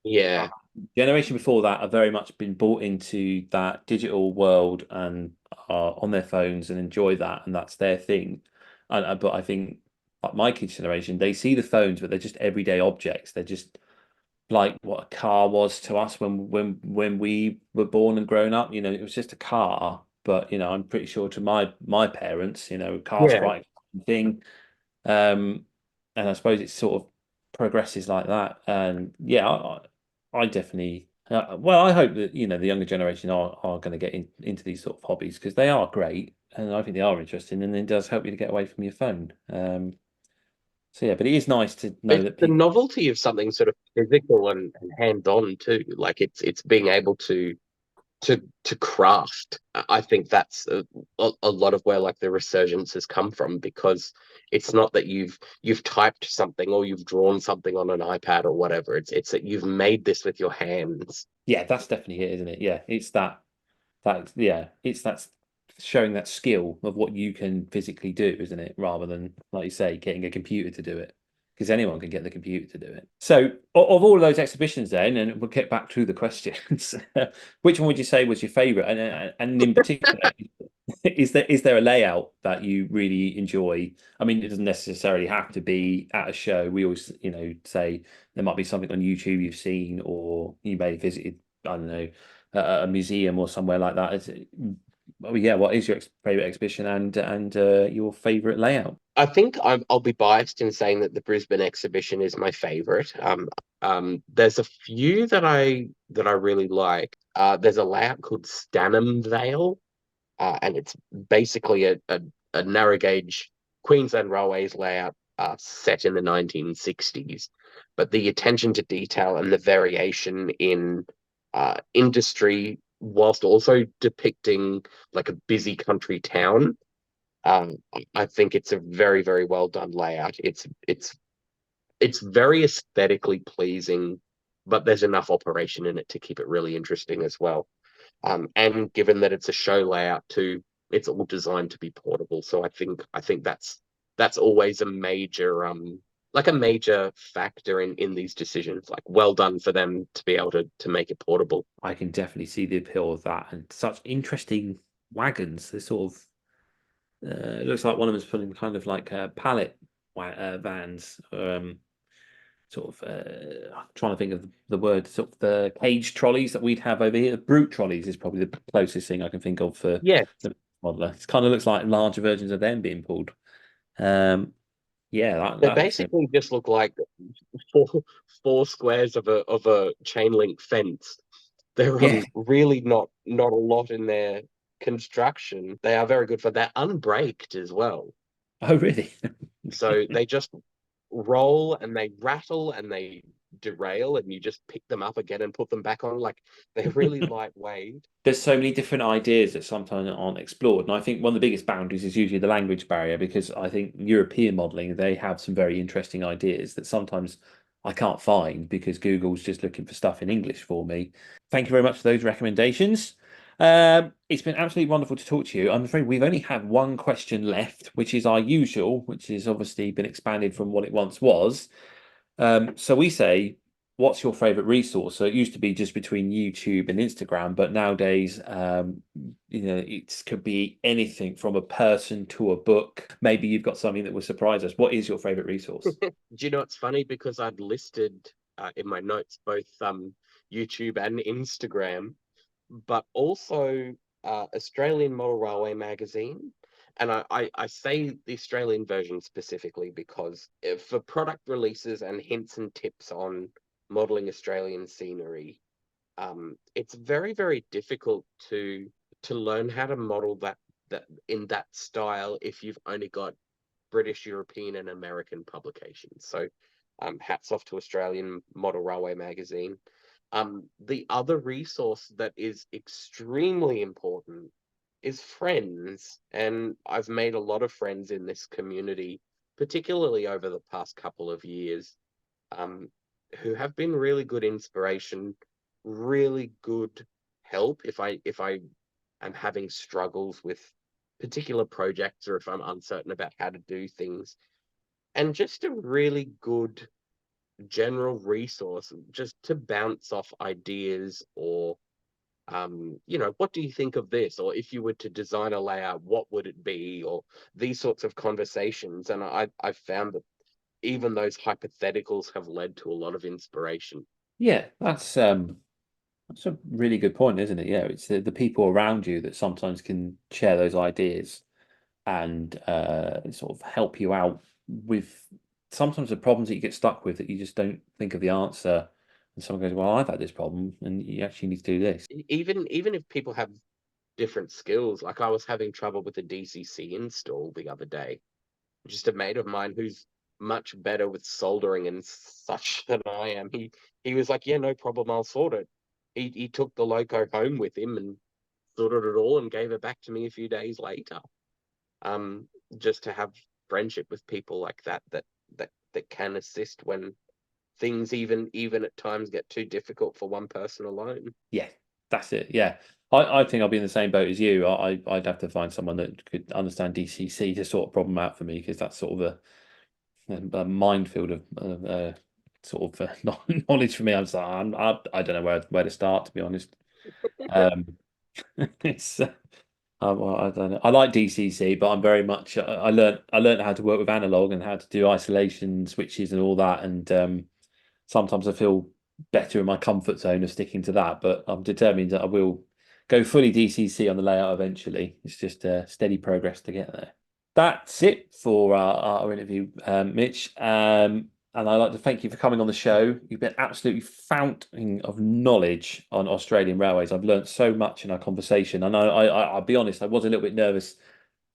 Yeah, generation before that have very much been bought into that digital world and are on their phones and enjoy that, and that's their thing. And but I think like my kids' generation, they see the phones, but they're just everyday objects. They're just like what a car was to us when we were born and grown up. It was just a car. But I'm pretty sure to my parents, car's yeah. quite a thing. Um, and I suppose it sort of progresses like that. And yeah, I definitely. Well, I hope that the younger generation are going to get into these sort of hobbies because they are great, and I think they are interesting, and it does help you to get away from your phone. So yeah, but it is nice to know It's that the people. novelty of something sort of physical and hands-on too. Like it's being able to craft. I think that's a lot of where like the resurgence has come from, because it's not that you've typed something or you've drawn something on an iPad or whatever. It's that you've made this with your hands. Yeah, that's definitely it, isn't it? Yeah, it's that showing that skill of what you can physically do, isn't it? Rather than, like you say, getting a computer to do it. because anyone can get the computer to do it. So, of all of those exhibitions, then, and we'll get back to the questions, which one would you say was your favourite? And in particular, is there a layout that you really enjoy? I mean, it doesn't necessarily have to be at a show. We always, say there might be something on YouTube you've seen, or you may have visited, I don't know, a museum or somewhere like that. Yeah, what is your favorite exhibition and your favorite layout? I think I'll be biased in saying that the Brisbane exhibition is my favorite. There's a few that I really like. There's a layout called Stanham Vale, and it's basically a narrow gauge Queensland Railways layout set in the 1960s. But the attention to detail and the variation in industry, whilst also depicting like a busy country town. I think it's a very, very well done layout. It's very aesthetically pleasing, but there's enough operation in it to keep it really interesting as well. And given that it's a show layout too, it's all designed to be portable. So I think that's always a major like a major factor in these decisions. Like, well done for them to be able to make it portable. I can definitely see the appeal of that, and such interesting wagons. They're sort of it looks like one of them is putting kind of like pallet vans. Sort of I'm trying to think of the word, sort of the cage trolleys that we'd have over here. Brute trolleys is probably the closest thing I can think of for Yeah, the modeler. It kind of looks like larger versions of them being pulled. Yeah, they basically just look like four squares of a chain link fence. They're Yeah. really not a lot in their construction. They are very good for that, unbraked as well. Oh, really? So they just roll and they rattle and they derail, and you just pick them up again and put them back on. Like, they're really lightweight. There's so many different ideas that sometimes aren't explored. And I think one of the biggest boundaries is usually the language barrier, because I think European modeling, they have some very interesting ideas that sometimes I can't find because Google's just looking for stuff in English for me. Thank you very much for those recommendations. It's been absolutely wonderful to talk to you. I'm afraid we've only had one question left, which is our usual, which has obviously been expanded from what it once was. So we say, what's your favorite resource? So it used to be just between YouTube and Instagram, but nowadays, it could be anything from a person to a book. Maybe you've got something that will surprise us. What is your favorite resource? Do you know, it's funny because I'd listed in my notes both YouTube and Instagram, but also Australian Model Railway magazine. And I say the Australian version specifically because for product releases and hints and tips on modeling Australian scenery, it's very, very difficult to learn how to model that in that style if you've only got British, European, and American publications. So hats off to Australian Model Railway magazine. The other resource that is extremely important is friends. And I've made a lot of friends in this community, particularly over the past couple of years, who have been really good inspiration, really good help if I am having struggles with particular projects, or if I'm uncertain about how to do things. And just a really good general resource just to bounce off ideas, or what do you think of this, or if you were to design a layout, what would it be, or these sorts of conversations. And I've found that even those hypotheticals have led to a lot of inspiration. Yeah, that's a really good point, isn't it? Yeah, it's the people around you that sometimes can share those ideas and sort of help you out with sometimes the problems that you get stuck with that you just don't think of the answer. And someone goes, "Well, I've had this problem, and you actually need to do this." Even if people have different skills, like I was having trouble with the DCC install the other day. Just a mate of mine who's much better with soldering and such than I am. He was like, "Yeah, no problem, I'll sort it." He took the loco home with him and sorted it all and gave it back to me a few days later. Just to have friendship with people like that can assist when things even at times get too difficult for one person alone. Yeah, that's it. Yeah, I think I'll be in the same boat as you. I'd have to find someone that could understand DCC to sort of problem out for me, because that's sort of a minefield of sort of knowledge for me. I was like, I don't know where to start, to be honest. Um, it's well, I don't know. I like DCC, but I'm very much I learned how to work with analog and how to do isolation switches and all that. And sometimes I feel better in my comfort zone of sticking to that. But I'm determined that I will go fully DCC on the layout eventually. It's just steady progress to get there. That's it for our interview, Mitch. And I'd like to thank you for coming on the show. You've been absolutely fountain of knowledge on Australian railways. I've learned so much in our conversation. And I'll be honest, I was a little bit nervous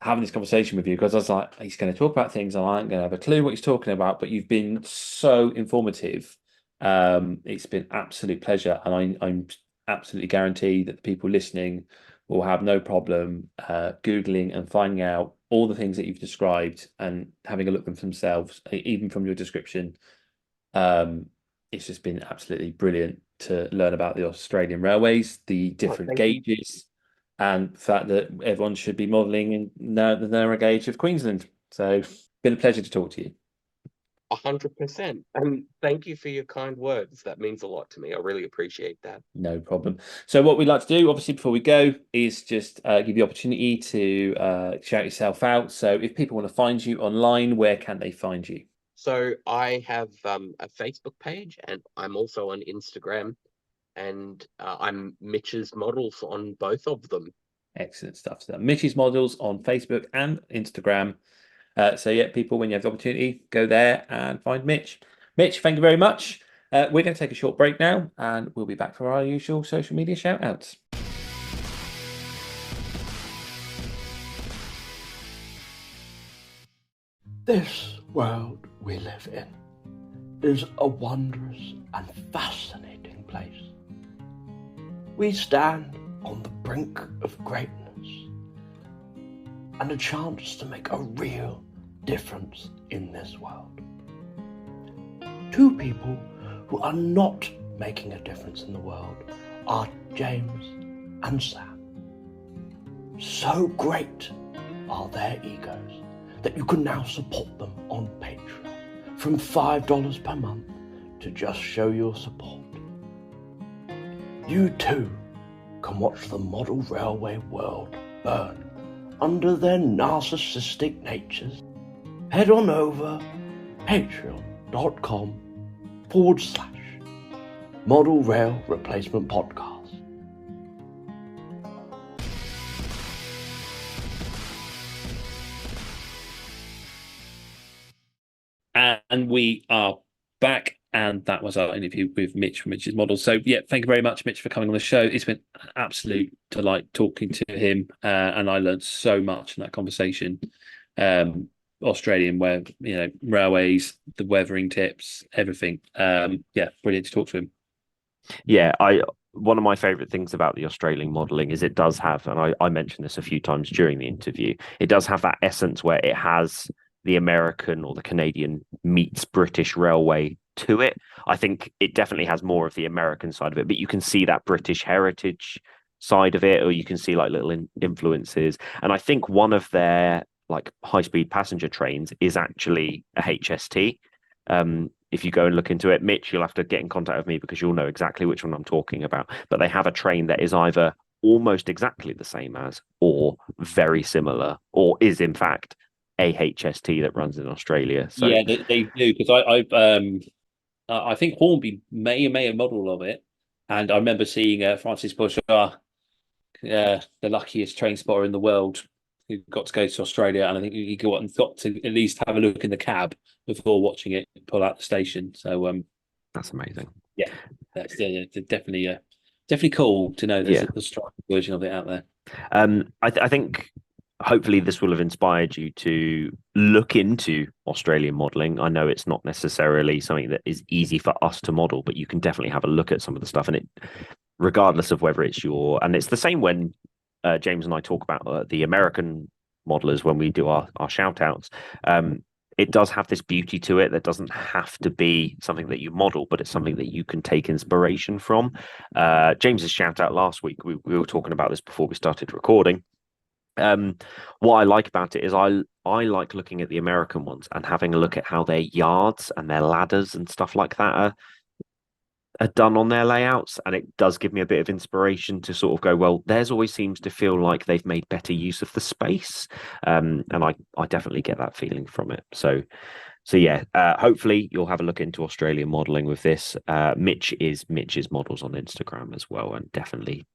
having this conversation with you because I was like, he's going to talk about things and I ain't going to have a clue what he's talking about. But you've been so informative. It's been absolute pleasure, and I'm absolutely guaranteed that the people listening will have no problem Googling and finding out all the things that you've described and having a look at them for themselves, even from your description. It's just been absolutely brilliant to learn about the Australian railways, the different gauges, and the fact that everyone should be modelling in the narrow gauge of Queensland. So, been a pleasure to talk to you. 100%. And thank you for your kind words. That means a lot to me. I really appreciate that. No problem. So what we'd like to do, obviously, before we go, is just give you the opportunity to shout yourself out. So if people want to find you online, where can they find you? So I have a Facebook page, and I'm also on Instagram, and I'm Mitch's Models on both of them. Excellent stuff. So Mitch's Models on Facebook and Instagram. So yeah, people, when you have the opportunity, go there and find Mitch. Mitch, thank you very much. We're going to take a short break now, and we'll be back for our usual social media shout outs. This world we live in is a wondrous and fascinating place. We stand on the brink of greatness and a chance to make a real difference in this world. Two people who are not making a difference in the world are James and Sam. So great are their egos that you can now support them on Patreon from $5 per month to just show your support. You too can watch the model railway world burn under their narcissistic natures. Head on over patreon.com/Model Rail Replacement Podcast. And we are back, and that was our interview with Mitch from Mitch's Models. So yeah, thank you very much, Mitch, for coming on the show. It's been an absolute delight talking to him, and I learned so much in that conversation. Australian railways, the weathering tips, everything. Yeah, brilliant to talk to him. Yeah, one of my favorite things about the Australian modeling is it does have, and I mentioned this a few times during the interview, it does have that essence where it has the American or the Canadian meets British railway to it. I think it definitely has more of the American side of it, but you can see that British heritage side of it, or you can see like little influences. And I think one of their like high-speed passenger trains is actually a HST. If you go and look into it, Mitch, you'll have to get in contact with me because you'll know exactly which one I'm talking about. But they have a train that is either almost exactly the same as, or very similar, or is in fact a HST that runs in Australia. So yeah, they do, because I think Hornby may have model of it, and I remember seeing Francis Bourgeois, the luckiest train spotter in the world, who got to go to Australia, and I think he got to at least have a look in the cab before watching it pull out the station. So that's amazing. Yeah, that's definitely cool to know there's a strong version of it out there. I think hopefully this will have inspired you to look into Australian modelling. I know it's not necessarily something that is easy for us to model, but you can definitely have a look at some of the stuff, and it, regardless of whether it's and it's the same when James and I talk about the American modelers when we do our shout outs. It does have this beauty to it that doesn't have to be something that you model, but it's something that you can take inspiration from. James's shout out last week, we were talking about this before we started recording. What I like about it is I I like looking at the American ones and having a look at how their yards and their ladders and stuff like that are done on their layouts, and it does give me a bit of inspiration to sort of go, well, theirs always seems to feel like they've made better use of the space, and I definitely get that feeling from it. So yeah, hopefully you'll have a look into Australian modeling with this. Mitch is Mitch's models on Instagram as well, and definitely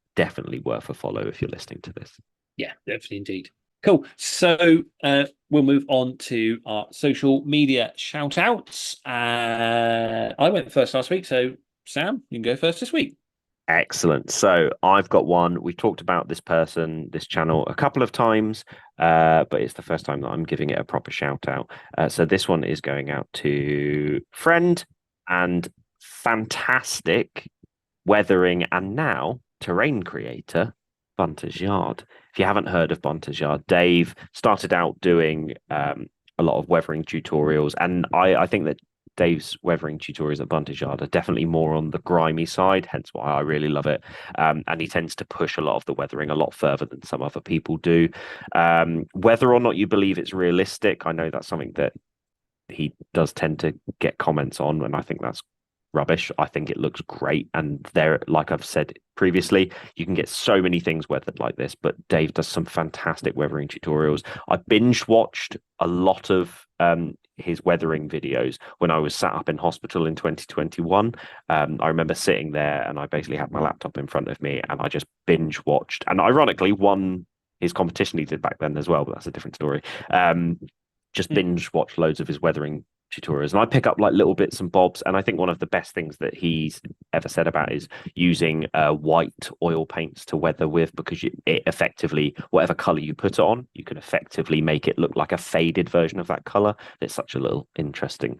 worth a follow if you're listening to this. Yeah, definitely indeed. Cool. So we'll move on to our social media shout outs. I went first last week, so Sam, you can go first this week. Excellent. So I've got one. We talked about this person, this channel a couple of times, but it's the first time that I'm giving it a proper shout out. So this one is going out to friend and fantastic weathering and now terrain creator, Bunter's Yard. If you haven't heard of Bunter's Yard, Dave started out doing a lot of weathering tutorials, and I think that Dave's weathering tutorials at Bunter's Yard are definitely more on the grimy side, hence why I really love it. And he tends to push a lot of the weathering a lot further than some other people do. Whether or not you believe it's realistic, I know that's something that he does tend to get comments on, and I think that's rubbish. I think it looks great, and there, like I've said previously, you can get so many things weathered like this, but Dave does some fantastic weathering tutorials. I binge watched a lot of his weathering videos when I was sat up in hospital in 2021. I remember sitting there and I basically had my laptop in front of me and I just binge watched, and ironically won his competition he did back then as well, but that's a different story. Just binge watch loads of his weathering tutorials, and I pick up like little bits and bobs. And I think one of the best things that he's ever said about is using white oil paints to weather with, because it effectively, whatever color you put it on, you can effectively make it look like a faded version of that color. It's such a little interesting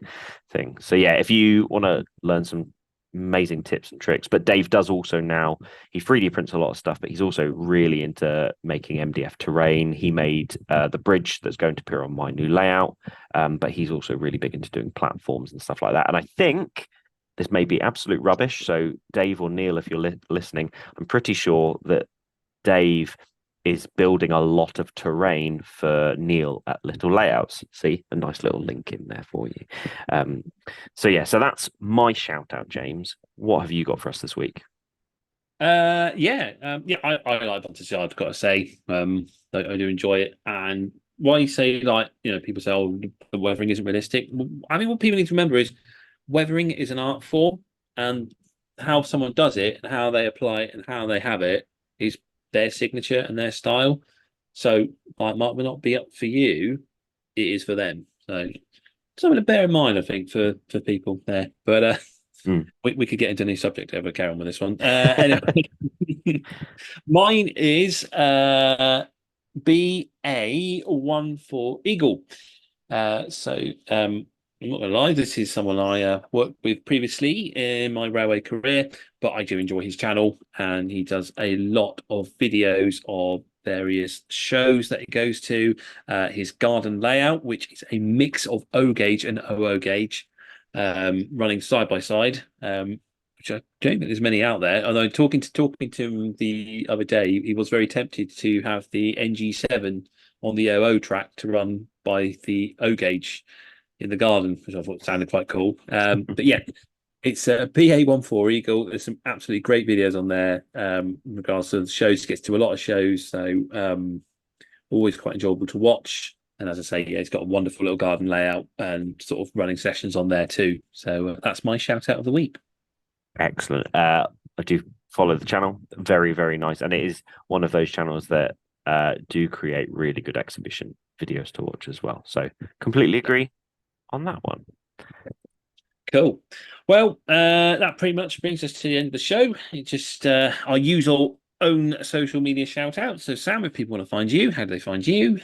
thing. So yeah, if you want to learn some amazing tips and tricks. But Dave does also now, he 3D prints a lot of stuff, but he's also really into making MDF terrain. He made the bridge that's going to appear on my new layout, but he's also really big into doing platforms and stuff like that. And I think this may be absolute rubbish, so Dave or Neil, if you're listening, I'm pretty sure that Dave is building a lot of terrain for Neil at Little Layouts. See, a nice little link in there for you. So that's my shout out, James. What have you got for us this week? I like Bunter's Yard, I've got to say. I do enjoy it. And why you say, like, people say, oh, the weathering isn't realistic. I mean, what people need to remember is weathering is an art form, and how someone does it and how they apply it and how they have it is their signature and their style. So like, might not be up for you, it is for them. So something to bear in mind, I think, for people there. But we could get into a new subject over, carry on with this one. Anyway, mine is BA14 Eagle. I'm not going to lie, this is someone I worked with previously in my railway career, but I do enjoy his channel, and he does a lot of videos of various shows that he goes to. His garden layout, which is a mix of O gauge and OO gauge, running side by side, which I don't think there's many out there. Although talking to him the other day, he was very tempted to have the NG7 on the OO track to run by the O gauge in the garden, which I thought sounded quite cool. But yeah, it's a BA14 Eagle. There's some absolutely great videos on there in regards to the shows. He gets to a lot of shows, so always quite enjoyable to watch. And as I say, yeah, he's got a wonderful little garden layout and sort of running sessions on there too. So that's my shout out of the week. Excellent. I do follow the channel. Very, very nice. And it is one of those channels that do create really good exhibition videos to watch as well. So completely agree on that one. Cool. Well, that pretty much brings us to the end of the show. It's just our usual own social media shout out. So Sam, if people want to find you, how do they find you?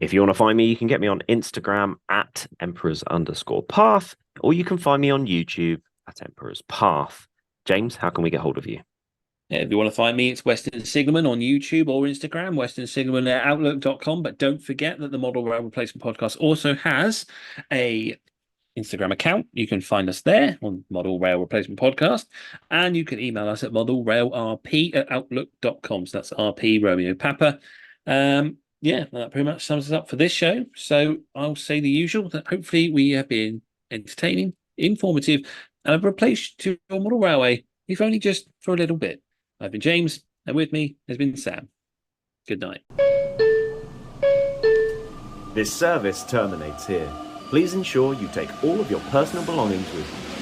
If you want to find me, you can get me on Instagram at emperors_path, or you can find me on YouTube at Emperors Path. James, how can we get hold of you? Yeah, if you want to find me, it's Western Signalman on YouTube or Instagram, Western Signalman at outlook.com. But don't forget that the Model Rail Replacement Podcast also has a Instagram account. You can find us there on Model Rail Replacement Podcast, and you can email us at modelrailrp@outlook.com. So that's RP Romeo Papa. yeah, that pretty much sums us up for this show. So I'll say the usual, that hopefully we have been entertaining, informative, and have replaced your model railway, if only just for a little bit. I've been James, and with me has been Sam. Good night. This service terminates here. Please ensure you take all of your personal belongings with you.